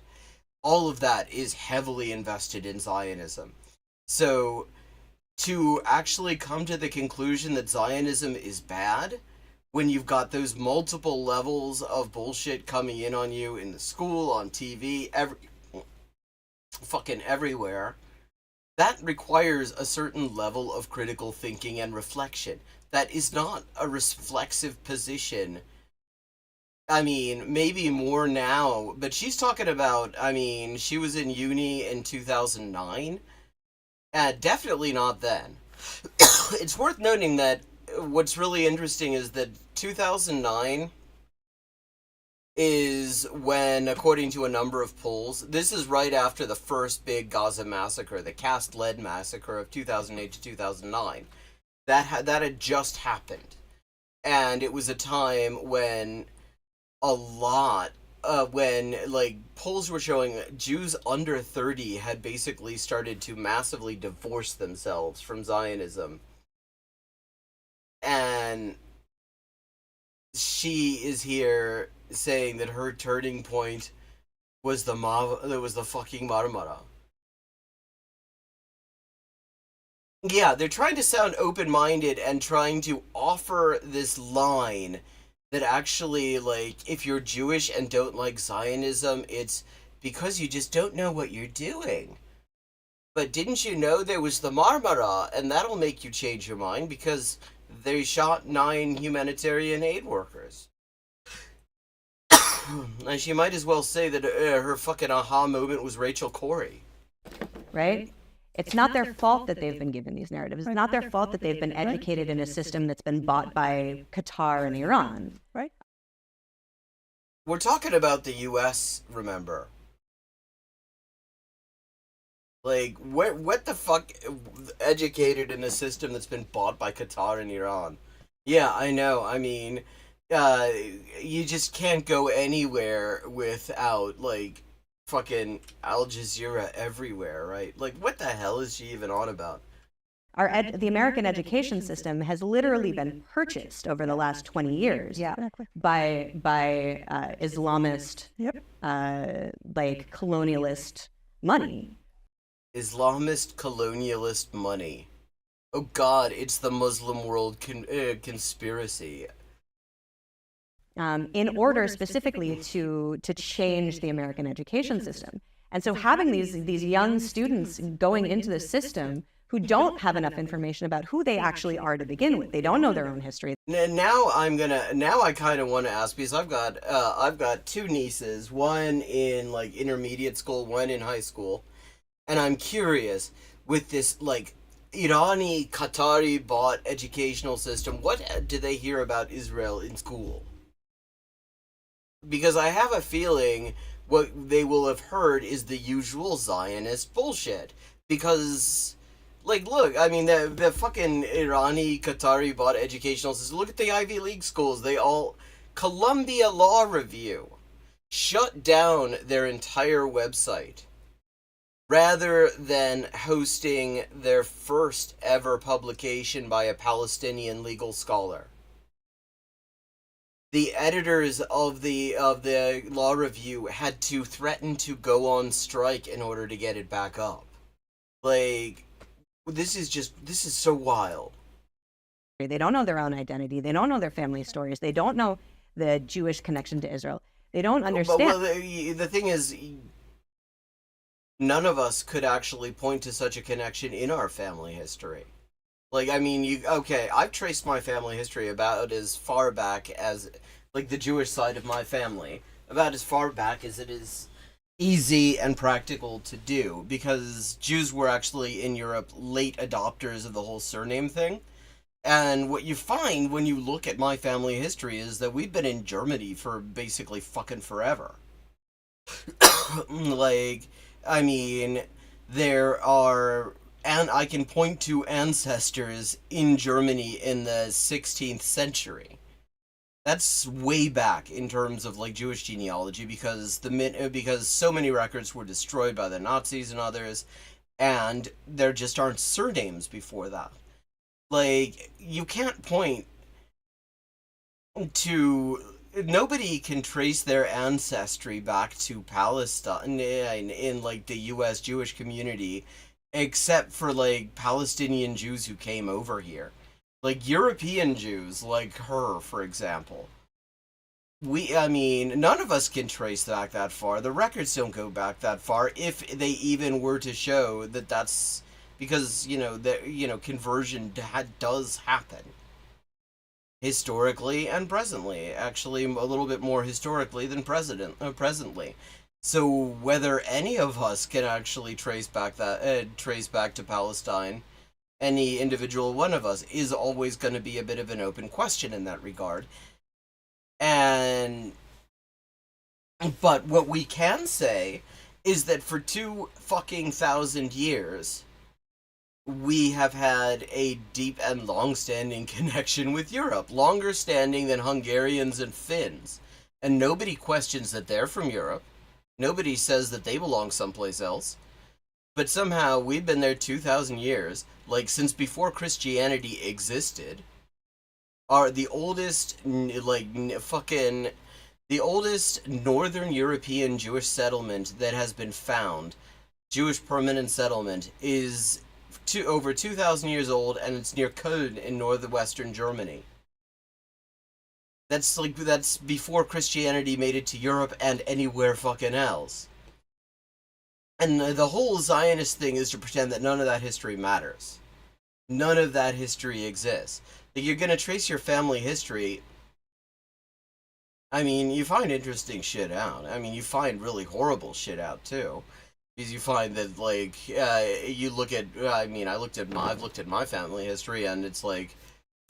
all of that is heavily invested in Zionism. So, to actually come to the conclusion that Zionism is bad when you've got those multiple levels of bullshit coming in on you in the school, on TV, fucking everywhere, that requires a certain level of critical thinking and reflection. That is not a reflexive position. I mean, maybe more now, but she's talking about, I mean, she was in uni in 2009. Definitely not then. It's worth noting that what's really interesting is that 2009 is when, according to a number of polls, this is right after the first big Gaza massacre, the cast-lead massacre of 2008 to 2009. That had just happened. And it was a time when when, like, polls were showing Jews under 30 had basically started to massively divorce themselves from Zionism. And she is here saying that her turning point was the fucking Marmara. Yeah, they're trying to sound open-minded and trying to offer this line that actually, like, if you're Jewish and don't like Zionism, it's because you just don't know what you're doing. But didn't you know there was the Marmara, and that'll make you change your mind because they shot 9 humanitarian aid workers. And she might as well say that her fucking aha moment was Rachel Corrie. Right? It's not their fault that they've been given these narratives. It's not their fault that they've been educated in a system that's been bought by Qatar and Iran. Right. We're talking about the U.S., remember. Like, what the fuck educated in a system that's been bought by Qatar and Iran? Yeah, I know. I mean, you just can't go anywhere without, like, fucking Al Jazeera everywhere, right? Like, what the hell is she even on about? The American education system has literally been purchased over the last 20 years by Islamist, like, colonialist money. Islamist colonialist money. Oh God, it's the Muslim world conspiracy. In order specifically to change the American education system. And so having these young students going into the system who don't have enough information about who they actually are to begin with. They don't know their own history. Now I kind of want to ask, because I've got 2 nieces, one in, like, intermediate school, one in high school, and I'm curious, with this, like, Irani, Qatari bought educational system, what do they hear about Israel in school? Because I have a feeling what they will have heard is the usual Zionist bullshit. Because, like, look, I mean, the fucking Irani, Qatari bought educational system. Look at the Ivy League schools. Columbia Law Review shut down their entire website rather than hosting their first ever publication by a Palestinian legal scholar. The editors of the law review had to threaten to go on strike in order to get it back up. Like, this is so wild. They don't know their own identity. They don't know their family stories. They don't know the Jewish connection to Israel. They don't understand. Well, the thing is, none of us could actually point to such a connection in our family history. Like, I mean, I've traced my family history about as far back as, like, the Jewish side of my family, about as far back as it is easy and practical to do, because Jews were actually in Europe late adopters of the whole surname thing. And what you find when you look at my family history is that we've been in Germany for basically fucking forever. Like, I mean, there are, and I can point to ancestors in Germany in the 16th century. That's way back in terms of like Jewish genealogy, because because so many records were destroyed by the Nazis and others, and there just aren't surnames before that. Like, you can't point to, nobody can trace their ancestry back to Palestine in like the US Jewish community, except for like Palestinian Jews who came over here. Like European Jews, like her, for example. I mean, none of us can trace back that far. The records don't go back that far, if they even were to show that that's because, conversion does happen. Historically and presently. Actually, a little bit more historically than presently. So whether any of us can actually trace back to Palestine, any individual one of us, is always going to be a bit of an open question in that regard. But what we can say is that for 2,000 years, we have had a deep and long-standing connection with Europe, longer standing than Hungarians and Finns. And nobody questions that they're from Europe. Nobody says that they belong someplace else. But somehow we've been there 2,000 years, like since before Christianity existed. Are the oldest, the oldest Northern European Jewish settlement that has been found, Jewish permanent settlement, is over 2,000 years old, and it's near Köln in northwestern Germany. That's before Christianity made it to Europe and anywhere fucking else. And the whole Zionist thing is to pretend that none of that history matters. None of that history exists. Like, you're gonna trace your family history. I mean, you find interesting shit out. I mean, you find really horrible shit out too, because you find that you look at. I mean, I've looked at my family history, and it's like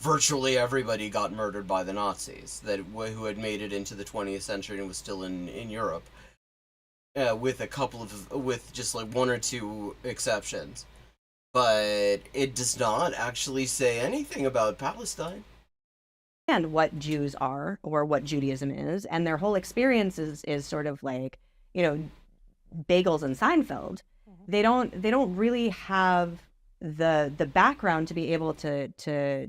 virtually everybody got murdered by the Nazis who had made it into the 20th century and was still in Europe, with just like one or two exceptions. But it does not actually say anything about Palestine. And what Jews are, or what Judaism is, and their whole experience is sort of like, Bagels and Seinfeld. They don't really have the background to be able to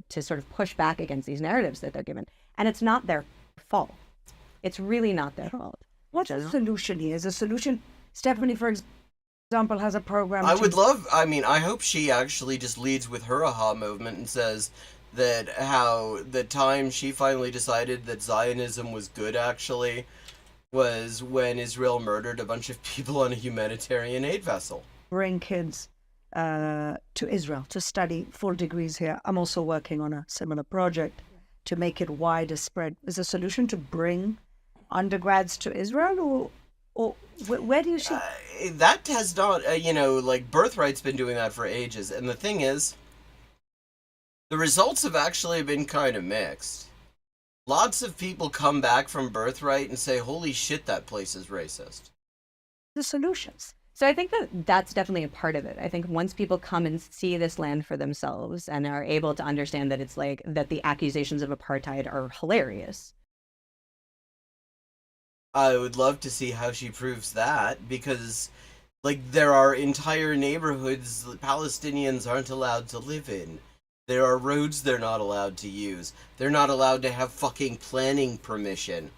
sort of push back against these narratives that they're given. And it's not their fault. It's really not their fault. What's the solution here? Is the solution, Stephanie, for example, has a program. I hope she actually just leads with her aha moment and says that how the time she finally decided that Zionism was good actually was when Israel murdered a bunch of people on a humanitarian aid vessel. Bring kids to Israel to study full degrees here. I'm also working on a similar project to make it wider spread. Is the solution to bring undergrads to Israel, or where do you see? That has not, Birthright's been doing that for ages. And the thing is, the results have actually been kind of mixed. Lots of people come back from Birthright and say, holy shit, that place is racist. The solutions. So I think that's definitely a part of it. I think once people come and see this land for themselves and are able to understand that it's like that the accusations of apartheid are hilarious. I would love to see how she proves that, because there are entire neighborhoods Palestinians aren't allowed to live in. There are roads they're not allowed to use. They're not allowed to have fucking planning permission.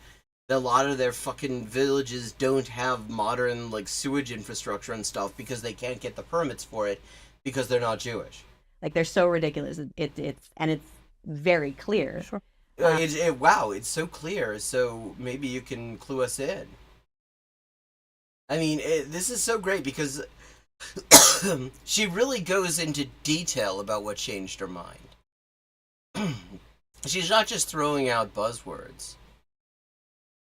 A lot of their fucking villages don't have modern sewage infrastructure and stuff because they can't get the permits for it because they're not Jewish. They're so ridiculous. It's very clear. Sure. It's so clear. So maybe you can clue us in. I mean, this is so great because she really goes into detail about what changed her mind. She's not just throwing out buzzwords.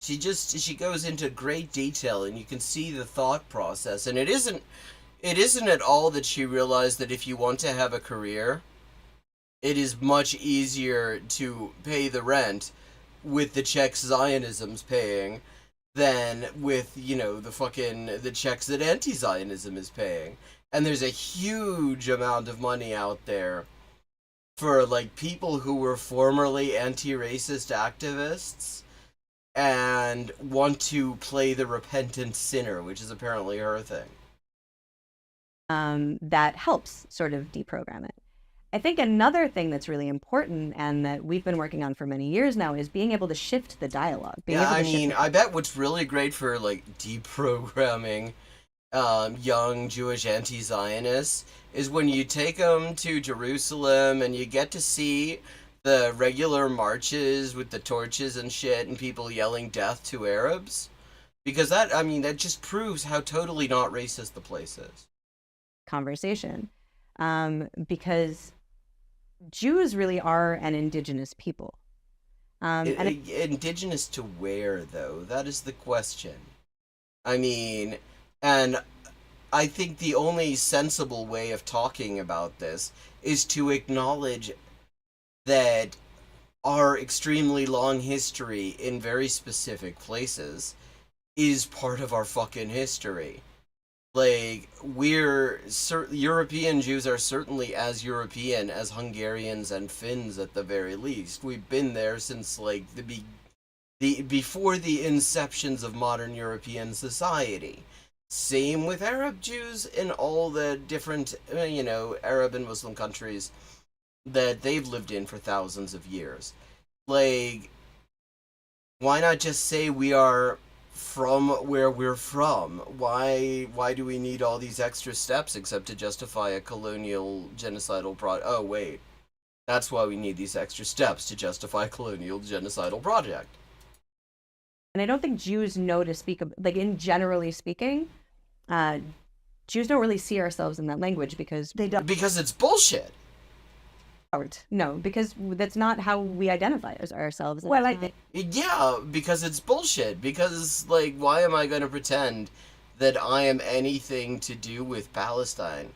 She goes into great detail, and you can see the thought process. And it isn't at all that she realized that if you want to have a career, It is much easier to pay the rent with the checks Zionism's paying than with, the checks that anti-Zionism is paying. And there's a huge amount of money out there for, like, people who were formerly anti-racist activists and want to play the repentant sinner, which is apparently her thing. That helps sort of deprogram it. I think another thing that's really important and that we've been working on for many years now is being able to shift the dialogue. I bet what's really great for, like, deprogramming young Jewish anti-Zionists is when you take them to Jerusalem and you get to see the regular marches with the torches and shit and people yelling death to Arabs. Because that just proves how totally not racist the place is. Conversation. Because Jews really are an indigenous people. Indigenous to where, though? That is the question. And I think the only sensible way of talking about this is to acknowledge that our extremely long history in very specific places is part of our fucking history. Like, European Jews are certainly as European as Hungarians and Finns at the very least. We've been there since, like, before the inceptions of modern European society. Same with Arab Jews in all the different, Arab and Muslim countries that they've lived in for thousands of years. Like, why not just say we are from where we're from? Why do we need all these extra steps except to justify a colonial genocidal Oh, wait. That's why we need these extra steps, to justify a colonial genocidal project. And I don't think Jews know to speak, like, in generally speaking, Jews don't really see ourselves in that language because they don't. Because it's bullshit. No, because that's not how we identify ourselves. Well, I think. Yeah, because it's bullshit. Because, like, why am I going to pretend that I am anything to do with Palestine?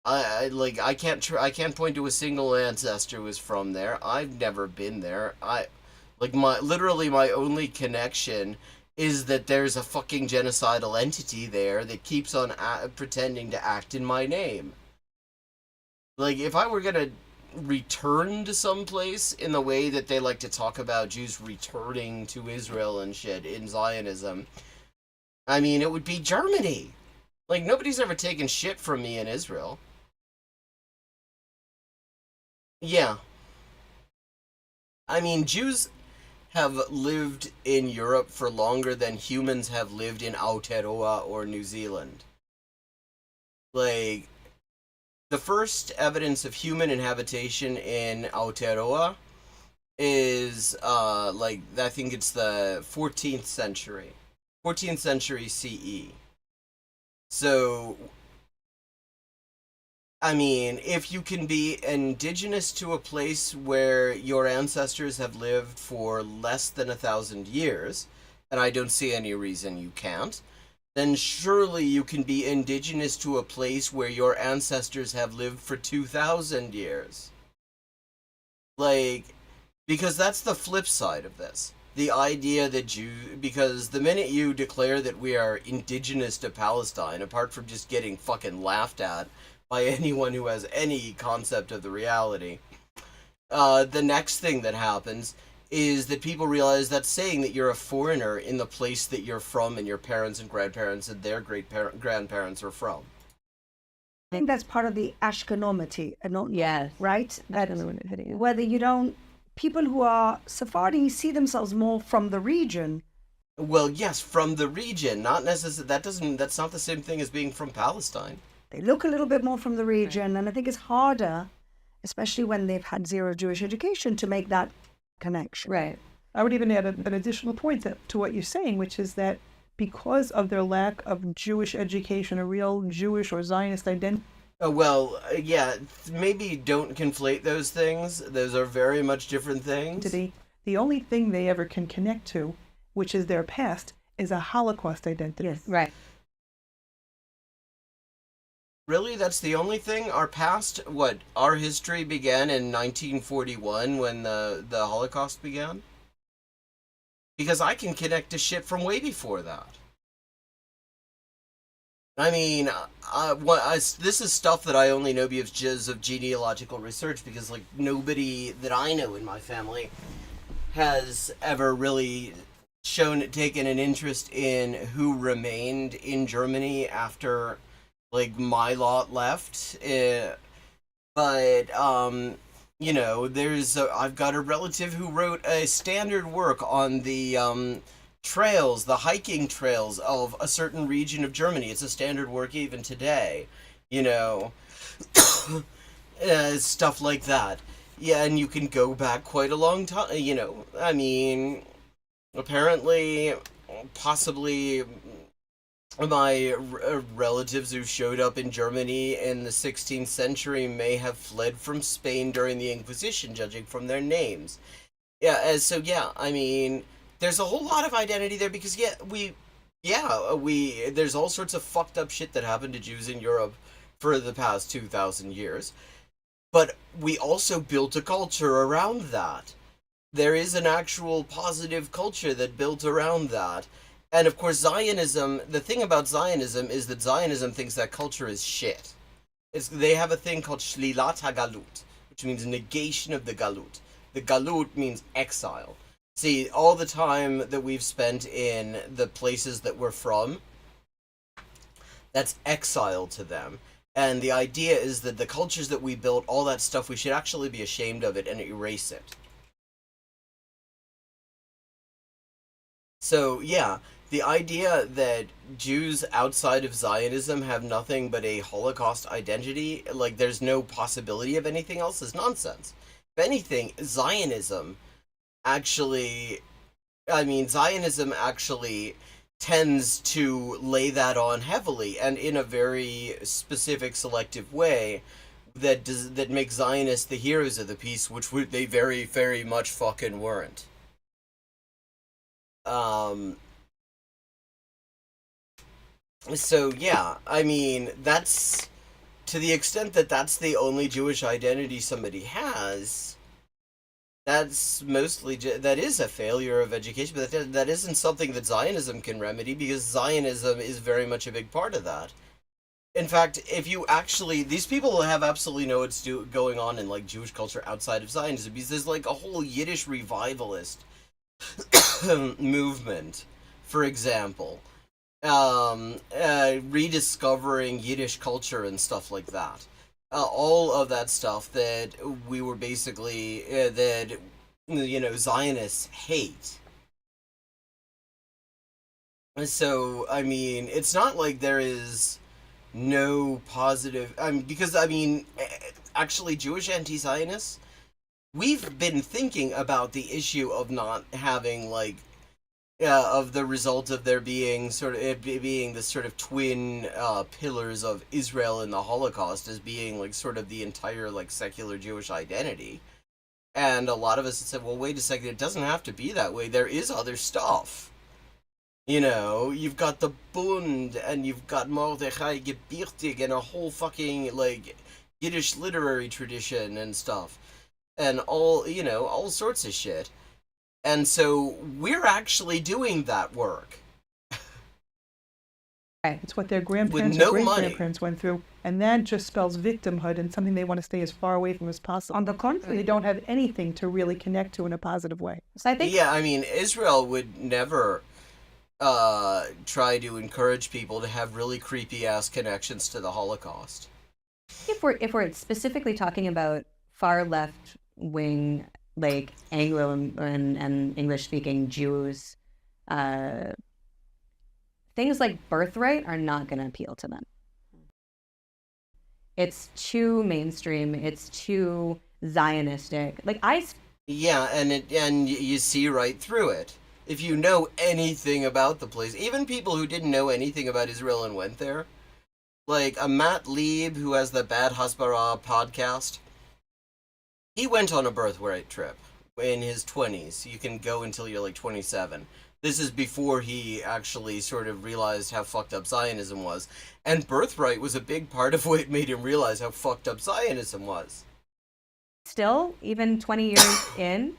I can't point to a single ancestor who is from there. I've never been there. My only connection is that there's a fucking genocidal entity there that keeps on pretending to act in my name. Like, if I were gonna return to someplace in the way that they like to talk about Jews returning to Israel and shit in Zionism, it would be Germany. Like, nobody's ever taken shit from me in Israel. Yeah. Jews have lived in Europe for longer than humans have lived in Aotearoa or New Zealand. Like, the first evidence of human inhabitation in Aotearoa is, I think it's the 14th century. 14th century CE. So, if you can be indigenous to a place where your ancestors have lived for less than 1,000 years, and I don't see any reason you can't, then surely you can be indigenous to a place where your ancestors have lived for 2,000 years. Like, because that's the flip side of this. The idea that because the minute you declare that we are indigenous to Palestine, apart from just getting fucking laughed at by anyone who has any concept of the reality, the next thing that happens is that people realize that's saying that you're a foreigner in the place that you're from and your parents and grandparents and their grandparents are from. I think that's part of the Ashkenomity. Yes. Right? That's another one video. Whether you don't, people who are Sephardi see themselves more from the region. Well, yes, from the region, not necessarily. That's not the same thing as being from Palestine. They look a little bit more from the region, and I think it's harder, especially when they've had zero Jewish education, to make that connection. Right. I would even add an additional point to what you're saying, which is that because of their lack of Jewish education, a real Jewish or Zionist identity. Maybe don't conflate those things. Those are very much different things. The only thing they ever can connect to, which is their past, is a Holocaust identity. Yes. Right. Really? That's the only thing? Our history began in 1941 when the Holocaust began? Because I can connect to shit from way before that. I mean, this is stuff that I only know because of genealogical research, because, like, nobody that I know in my family has ever really taken an interest in who remained in Germany after, like, my lot left. But I've got a relative who wrote a standard work on the the hiking trails of a certain region of Germany. It's a standard work even today, you know, stuff like that. Yeah, and you can go back quite a long time, I mean, apparently, possibly my relatives who showed up in Germany in the 16th century may have fled from Spain during the Inquisition, judging from their names. I mean, there's a whole lot of identity there because, there's all sorts of fucked up shit that happened to Jews in Europe for the past 2,000 years. But we also built a culture around that. There is an actual positive culture that built around that. And of course, Zionism, the thing about Zionism is that Zionism thinks that culture is shit. They have a thing called Shlilat HaGalut, which means negation of the Galut. The Galut means exile. See, all the time that we've spent in the places that we're from, that's exile to them. And the idea is that the cultures that we built, all that stuff, we should actually be ashamed of it and erase it. So, yeah, the idea that Jews outside of Zionism have nothing but a Holocaust identity, like there's no possibility of anything else, is nonsense. If anything, Zionism actually tends to lay that on heavily and in a very specific, selective way that makes Zionists the heroes of the peace, which they very, very much fucking weren't. So yeah, I mean, that's, to the extent that that's the only Jewish identity somebody has, that's mostly, that is a failure of education, but that isn't something that Zionism can remedy, because Zionism is very much a big part of that. In fact, if you actually, these people have absolutely know what's going on in, like, Jewish culture outside of Zionism, because there's, like, a whole Yiddish revivalist movement, for example, rediscovering Yiddish culture and stuff like that. All of that stuff that we were basically, Zionists hate. So, I mean, it's not like there is no positive, actually, Jewish anti-Zionists, we've been thinking about the issue of not having, like, of the result of there being being the sort of twin pillars of Israel and the Holocaust as being, like, sort of the entire, like, secular Jewish identity. And a lot of us have said, well, wait a second, it doesn't have to be that way. There is other stuff. You've got the Bund, and you've got Mordechai Gebirtig, and a whole fucking, like, Yiddish literary tradition and stuff. And all sorts of shit. And so we're actually doing that work. It's what their grandparents no and money. great-grandparents went through. And that just spells victimhood and something they want to stay as far away from as possible. On the contrary, They don't have anything to really connect to in a positive way. So I think Yeah, I mean, Israel would never try to encourage people to have really creepy-ass connections to the Holocaust. if we're specifically talking about far left wing, like Anglo and English speaking Jews, things like birthright are not going to appeal to them. It's too mainstream. It's too Zionistic. Like Yeah, and you see right through it. If you know anything about the place, even people who didn't know anything about Israel and went there, like a Matt Lieb, who has the Bad Hasbara podcast, he went on a birthright trip in his 20s. You can go until you're like 27. This is before he actually sort of realized how fucked up Zionism was. And Birthright was a big part of what made him realize how fucked up Zionism was. Still, even 20 years in,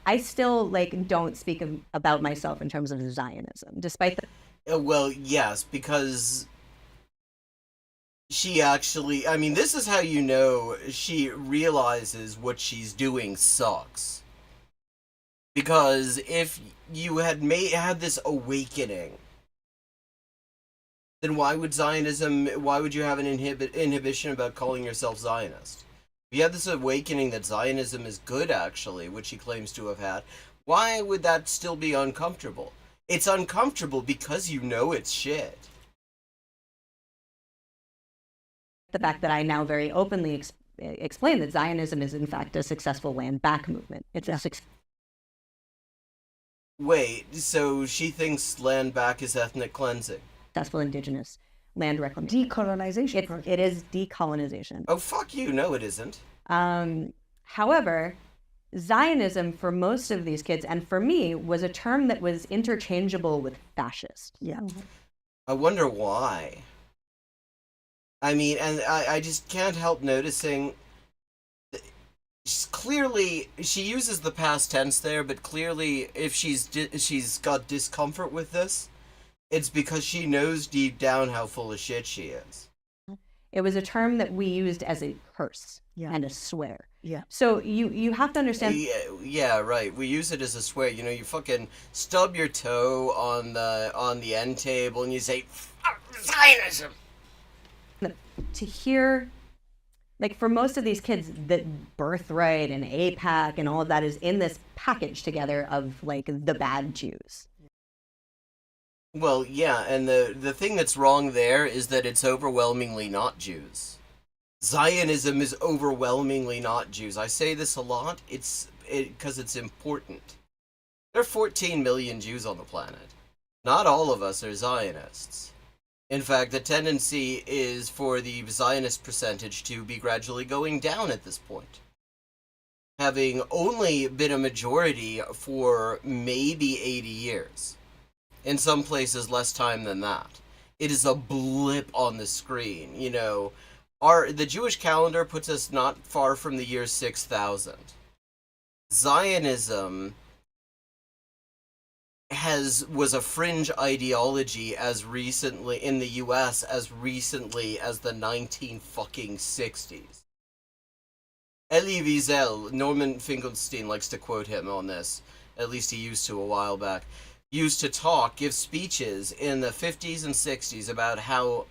I still like don't speak about myself in terms of Zionism, despite the Well, yes, because she actually, I mean, this is how you know she realizes what she's doing sucks. Because if you had had this awakening, then why would you have an inhibition about calling yourself Zionist? If you had this awakening that Zionism is good, actually, which she claims to have had, why would that still be uncomfortable? It's uncomfortable because you know it's shit. fact that I now very openly explain that Zionism is in fact a successful land back movement. It's a Wait, so she thinks land back is ethnic cleansing? successful indigenous land reclamation. Decolonization. It is decolonization. Oh, fuck you, no it isn't. However, Zionism for most of these kids, and for me, was a term that was interchangeable with fascist. Yeah. I wonder why. I mean, and I just can't help noticing, clearly, she uses the past tense there, but clearly, if she's got discomfort with this, it's because she knows deep down how full of shit she is. It was a term that we used as a curse Yeah. and a swear. Yeah. So you have to understand. Yeah, right. We use it as a swear. You know, you fucking stub your toe on the end table and you say, Zionism! To hear, like for most of these kids, that Birthright and APAC and all of that is in this package together of like the bad Jews. Well, yeah, and the thing that's wrong there is that it's overwhelmingly not Jews. Zionism is overwhelmingly not Jews. I say this a lot, because it's important. There are 14 million Jews on the planet. Not all of us are Zionists. In fact, the tendency is for the Zionist percentage to be gradually going down at this point. Having only been a majority for maybe 80 years. In some places, less time than that. It is a blip on the screen, you know. The Jewish calendar puts us not far from the year 6000. Zionism was a fringe ideology as recently in the U.S. as recently as the 1960s. Elie Wiesel, Norman Finkelstein likes to quote him on this, at least he used to a while back, used to give speeches in the 50s and 60s about how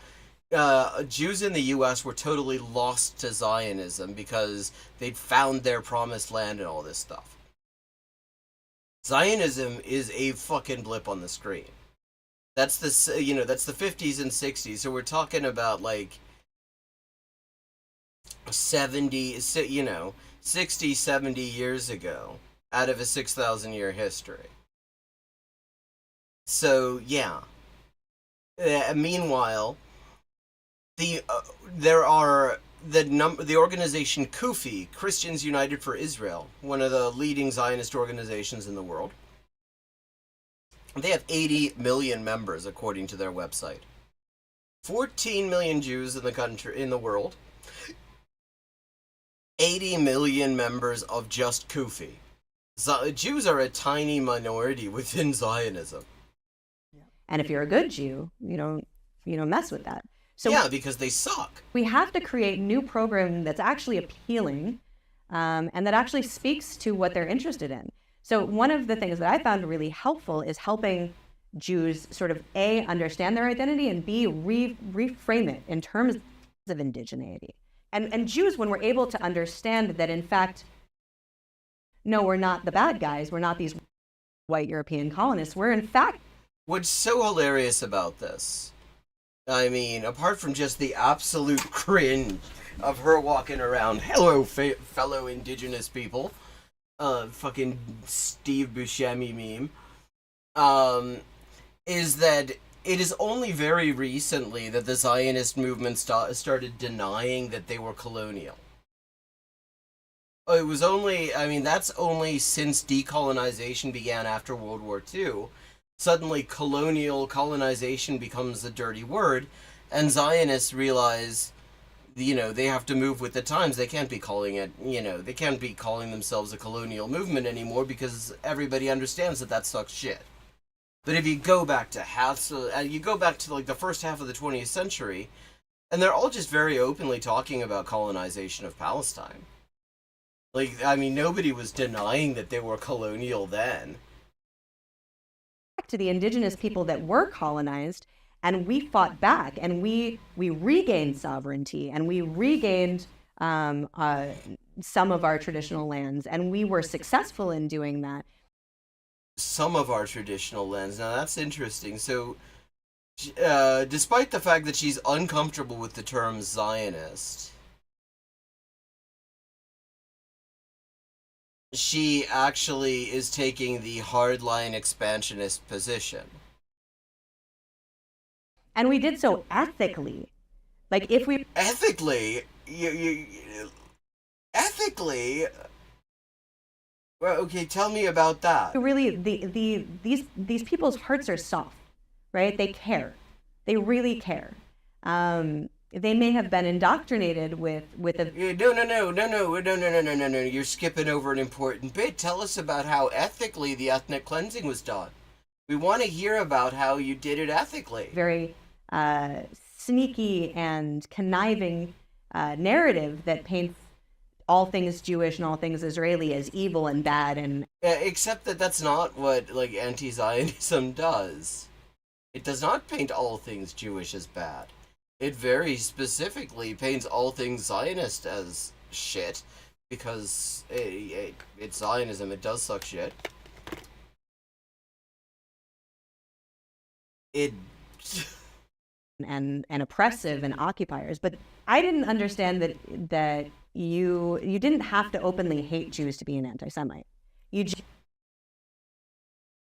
Jews in the U.S. were totally lost to Zionism because they'd found their promised land and all this stuff. Zionism is a fucking blip on the screen. That's the 50s and 60s. So we're talking about like 60, 70 years ago out of a 6,000-year history. So yeah. Meanwhile, the organization KUFI, Christians United for Israel, one of the leading Zionist organizations in the world. They have 80 million members according to their website. 14 million Jews in the world. 80 million members of just KUFI. Jews are a tiny minority within Zionism. And if you're a good Jew, you don't mess with that. So yeah, because they suck. We have to create new programming that's actually appealing and that actually speaks to what they're interested in. So one of the things that I found really helpful is helping Jews sort of A, understand their identity, and B, reframe it in terms of indigeneity. And Jews, when we're able to understand that, in fact, no, we're not the bad guys, we're not these white European colonists, we're in fact... What's so hilarious about this, I mean, apart from just the absolute cringe of her walking around, hello, fellow indigenous people, fucking Steve Buscemi meme, is that it is only very recently that the Zionist movement started denying that they were colonial. It was only, that's only since decolonization began after World War II, suddenly colonization becomes a dirty word, and Zionists realize, they have to move with the times. They can't be calling it, they can't be calling themselves a colonial movement anymore because everybody understands that sucks shit. But if you go back to like the first half of the 20th century, and they're all just very openly talking about colonization of Palestine. Like, I mean, nobody was denying that they were colonial then. To the indigenous people that were colonized, and we fought back, and we regained sovereignty, and we regained some of our traditional lands, and we were successful in doing that. Some of our traditional lands. Now that's interesting. So, despite the fact that she's uncomfortable with the term Zionist, she actually is taking the hardline expansionist position. And we did so ethically. Like, if we... Ethically? Ethically? Well, okay, tell me about that. Really, these people's hearts are soft, right? They care. They really care. They may have been indoctrinated with a... No. You're skipping over an important bit. Tell us about how ethically the ethnic cleansing was done. We want to hear about how you did it ethically. Very sneaky and conniving narrative that paints all things Jewish and all things Israeli as evil and bad, and except that that's not what like anti-Zionism does. It does not paint all things Jewish as bad. It very specifically paints all things Zionist as shit, because it's Zionism. It does suck shit. and oppressive and occupiers. But I didn't understand that you didn't have to openly hate Jews to be an anti-Semite. You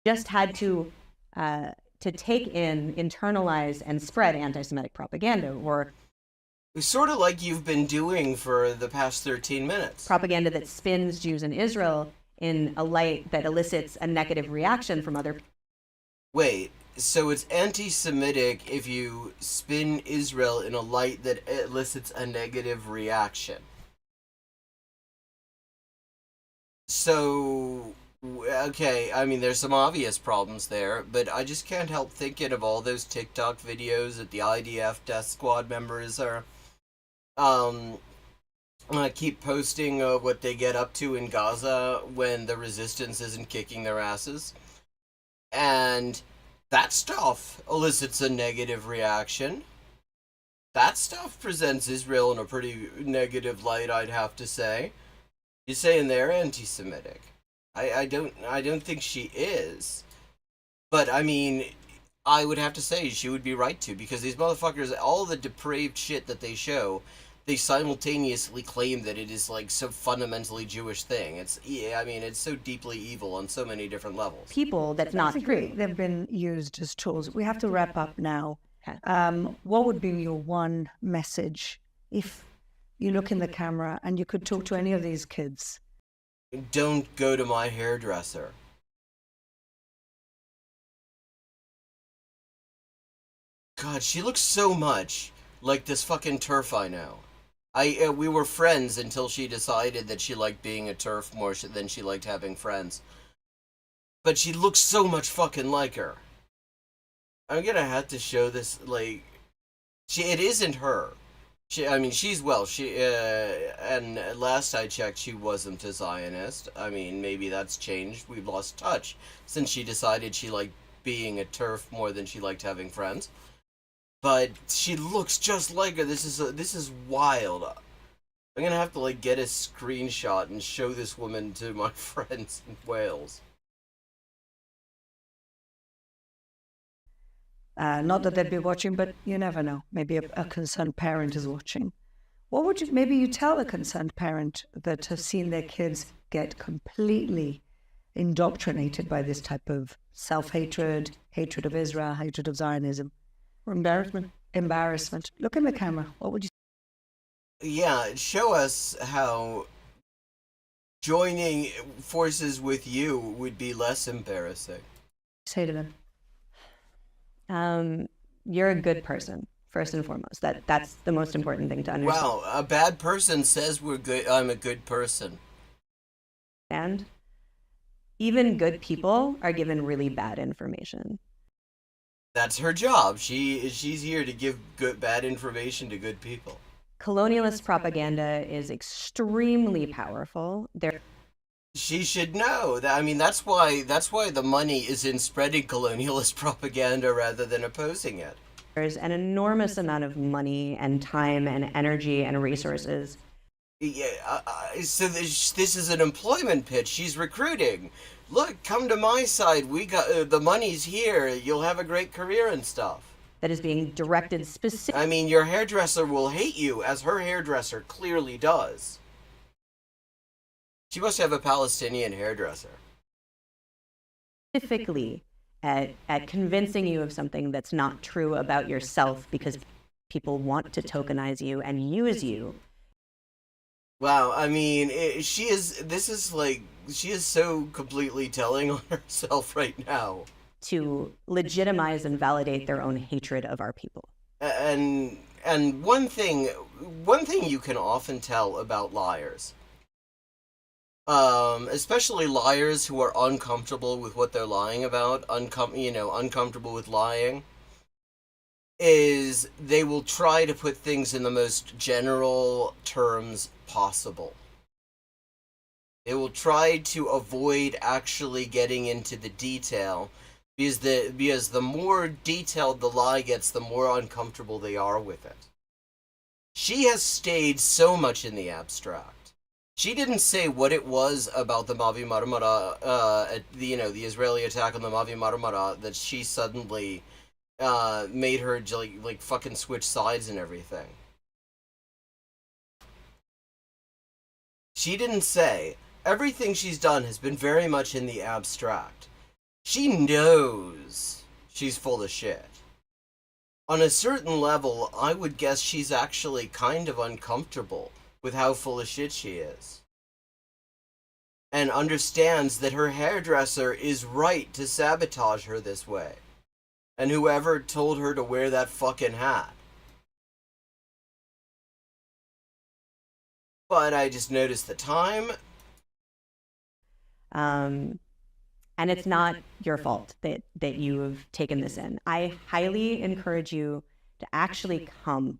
just had to take in, internalize, and spread anti-Semitic propaganda, or sort of like you've been doing for the past 13 minutes. Propaganda that spins Jews in Israel in a light that elicits a negative reaction from other people. Wait, so it's anti-Semitic if you spin Israel in a light that elicits a negative reaction. So, okay, I mean, there's some obvious problems there, but I just can't help thinking of all those TikTok videos that the IDF Death Squad members are, keep posting what they get up to in Gaza when the resistance isn't kicking their asses. And that stuff elicits a negative reaction. That stuff presents Israel in a pretty negative light, I'd have to say. You're saying they're anti-Semitic. I don't think she is. But, I mean, I would have to say she would be right to, because these motherfuckers, all the depraved shit that they show, they simultaneously claim that it is, like, some fundamentally Jewish thing. It's so deeply evil on so many different levels. People, that's not true. They've been used as tools. We have to wrap up now. Okay. What would be your one message if you look in the camera and you could talk to any of these kids? Don't go to my hairdresser. God, she looks so much like this fucking TERF I know. We were friends until she decided that she liked being a TERF more than she liked having friends. But she looks so much fucking like her. I'm gonna have to show this, like... It isn't her. And last I checked, she wasn't a Zionist. I mean, maybe that's changed. We've lost touch since she decided she liked being a TERF more than she liked having friends. But she looks just like her. This is wild. I'm gonna have to, like, get a screenshot and show this woman to my friends in Wales. Not that they'd be watching, but you never know. Maybe a concerned parent is watching. What would you, maybe you tell a concerned parent that has seen their kids get completely indoctrinated by this type of self-hatred, hatred of Israel, hatred of Zionism? Or embarrassment. Embarrassment. Look in the camera. What would you Yeah, show us how joining forces with you would be less embarrassing. say to them? You're a good person, first and foremost. That's the most important thing to understand. Wow, a bad person says we're good. I'm a good person. And even good people are given really bad information. That's her job. She's here to give bad information to good people. Colonialist propaganda is extremely powerful. She should know that. I mean, that's why the money is in spreading colonialist propaganda rather than opposing it. There's an enormous amount of money and time and energy and resources. Yeah, so this is an employment pitch. She's recruiting. Look, come to my side. We got the money's here. You'll have a great career and stuff. That is being directed I mean, your hairdresser will hate you, as her hairdresser clearly does. She must have a Palestinian hairdresser. specifically at convincing you of something that's not true about yourself because people want to tokenize you and use you. Wow, I mean, she is so completely telling on herself right now. To legitimize and validate their own hatred of our people. And one thing you can often tell about liars, especially liars who are uncomfortable with what they're lying about, uncomfortable with lying, is they will try to put things in the most general terms possible. They will try to avoid actually getting into the detail, because the more detailed the lie gets, the more uncomfortable they are with it. She has stayed so much in the abstract. She didn't say what it was about the Mavi Marmara, the Israeli attack on the Mavi Marmara, that she suddenly made her like fucking switch sides and everything. She didn't say. Everything she's done has been very much in the abstract. She knows she's full of shit. On a certain level, I would guess she's actually kind of uncomfortable with how full of shit she is. And understands that her hairdresser is right to sabotage her this way. And whoever told her to wear that fucking hat. But I just noticed the time. And it's not your fault that you have taken this in. I highly encourage you to actually come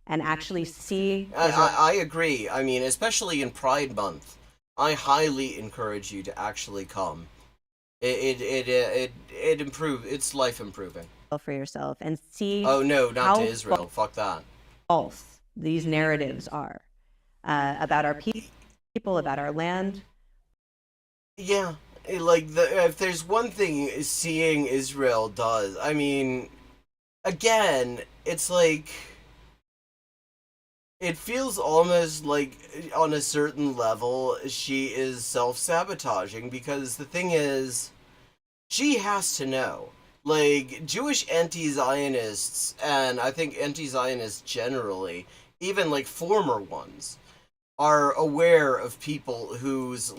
and actually see. I agree. I mean, especially in Pride Month, I highly encourage you to actually come. It improves. It's life improving. For yourself and see. Oh no, not to Israel. Fuck that. False these narratives are about our people, about our land. Yeah, if there's one thing seeing Israel does, I mean, again, it's like, it feels almost like, on a certain level, she is self-sabotaging, because the thing is, she has to know. Like, Jewish anti-Zionists, and I think anti-Zionists generally, even like former ones, are aware of people whose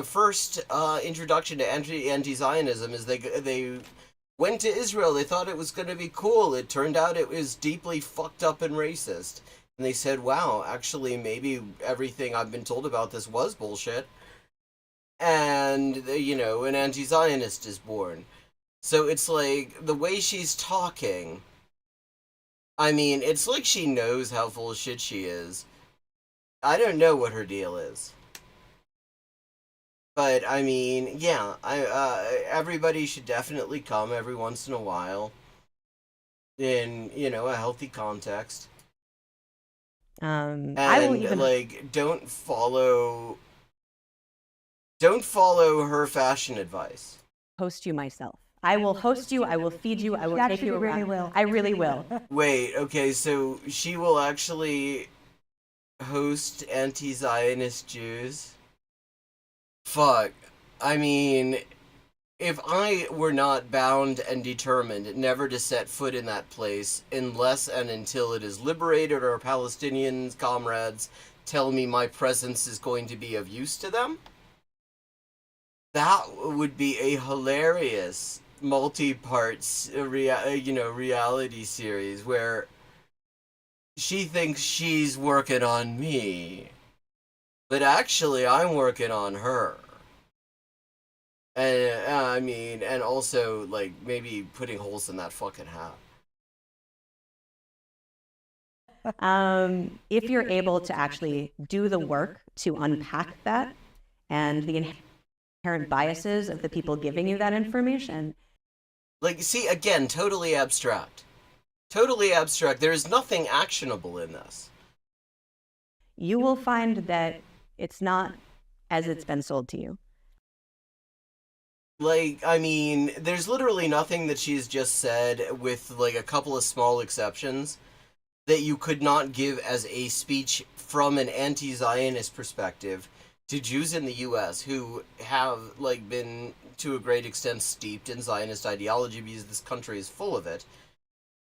first introduction to anti-Zionism is they went to Israel. They thought it was going to be cool. It turned out it was deeply fucked up and racist. And they said, "Wow, actually, maybe everything I've been told about this was bullshit." And an anti-Zionist is born. So it's like the way she's talking. I mean, it's like she knows how full of shit she is. I don't know what her deal is. But, I mean, yeah, everybody should definitely come every once in a while. In, a healthy context. And, I will even... don't follow her fashion advice. Host you myself. I will host you, I will feed you, I will take you around. Really will. I really will. Wait, okay, so she will actually host anti-Zionist Jews? Fuck. I mean, if I were not bound and determined never to set foot in that place unless and until it is liberated or Palestinian comrades tell me my presence is going to be of use to them, that would be a hilarious multi-part reality series where she thinks she's working on me, but actually I'm working on her. And I mean, and also like maybe putting holes in that fucking hat. If you're able to actually do the work to unpack that and the inherent biases of the people giving you that information. Like, see, again, totally abstract. Totally abstract. There is nothing actionable in this. You will find that it's not as it's been sold to you. Like, I mean, there's literally nothing that she's just said, with like a couple of small exceptions, that you could not give as a speech from an anti-Zionist perspective to Jews in the U.S. who have like been to a great extent steeped in Zionist ideology because this country is full of it,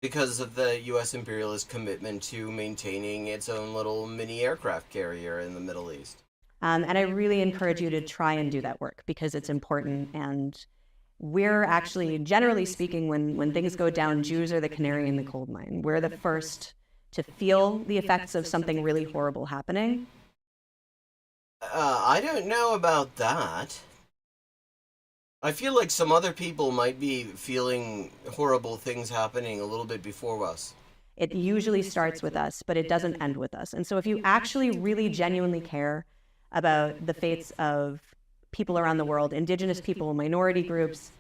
because of the U.S. imperialist commitment to maintaining its own little mini aircraft carrier in the Middle East. And I really encourage you to try and do that work because it's important. And we're actually, generally speaking, when things go down, Jews are the canary in the coal mine. We're the first to feel the effects of something really horrible happening. I don't know about that. I feel like some other people might be feeling horrible things happening a little bit before us. It usually starts with us, but it doesn't end with us. And so if you actually really genuinely care about the fates of people around the world, indigenous people, minority groups.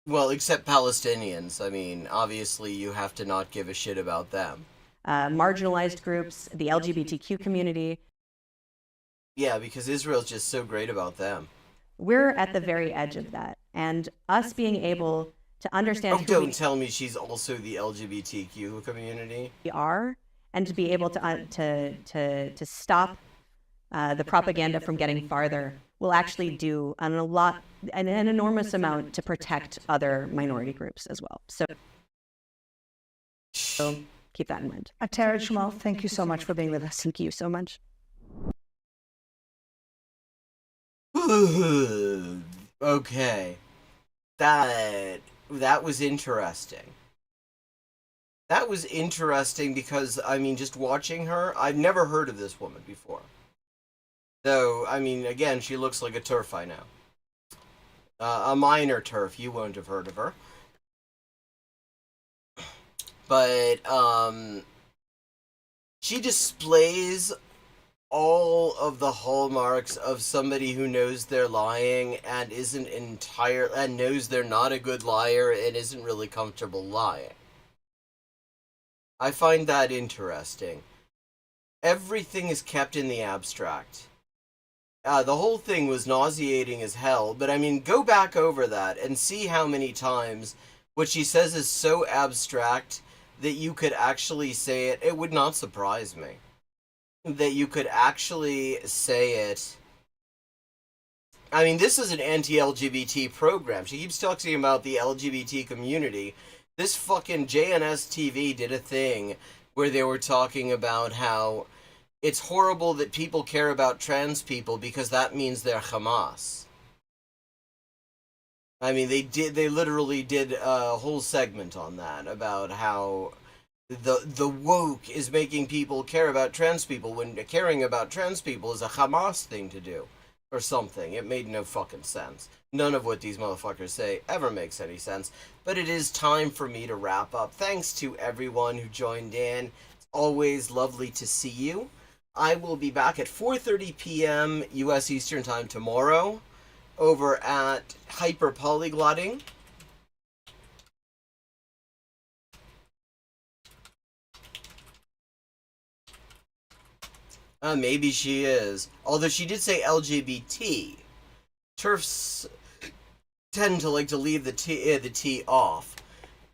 Well, except Palestinians. I mean, obviously you have to not give a shit about them. Marginalized groups, the LGBTQ community. Yeah, because Israel's just so great about them. We're at the very edge of that. And us being able to understand who don't tell me she's also the LGBTQ community. We are, and to be able to stop the propaganda from getting farther will actually do an enormous amount to protect other minority groups as well. So keep that in mind. Atara Jamal, thank you so much for being with us. Thank you so much. Okay. That was interesting. That was interesting because, I mean, just watching her, I've never heard of this woman before. Though, I mean, again, she looks like a TERF I know. A minor TERF, you won't have heard of her. But, she displays all of the hallmarks of somebody who knows they're lying and and knows they're not a good liar and isn't really comfortable lying. I find that interesting. Everything is kept in the abstract. The whole thing was nauseating as hell, but I mean, go back over that and see how many times what she says is so abstract that you could actually say it. It would not surprise me that you could actually say it. I mean, this is an anti-LGBT program. She keeps talking about the LGBT community. This fucking JNS TV did a thing where they were talking about how it's horrible that people care about trans people because that means they're Hamas. I mean, they literally did a whole segment on that, about how the woke is making people care about trans people when caring about trans people is a Hamas thing to do, or something. It made no fucking sense. None of what these motherfuckers say ever makes any sense, but it is time for me to wrap up. Thanks to everyone who joined in. It's always lovely to see you. I will be back at 4:30 p.m. U.S. Eastern Time tomorrow over at Hyperpolyglotting. Maybe she is. Although she did say LGBT. TERFs tend to like to leave the T off.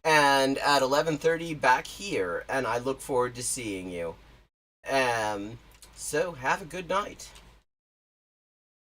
And at 11:30 back here, and I look forward to seeing you. So have a good night.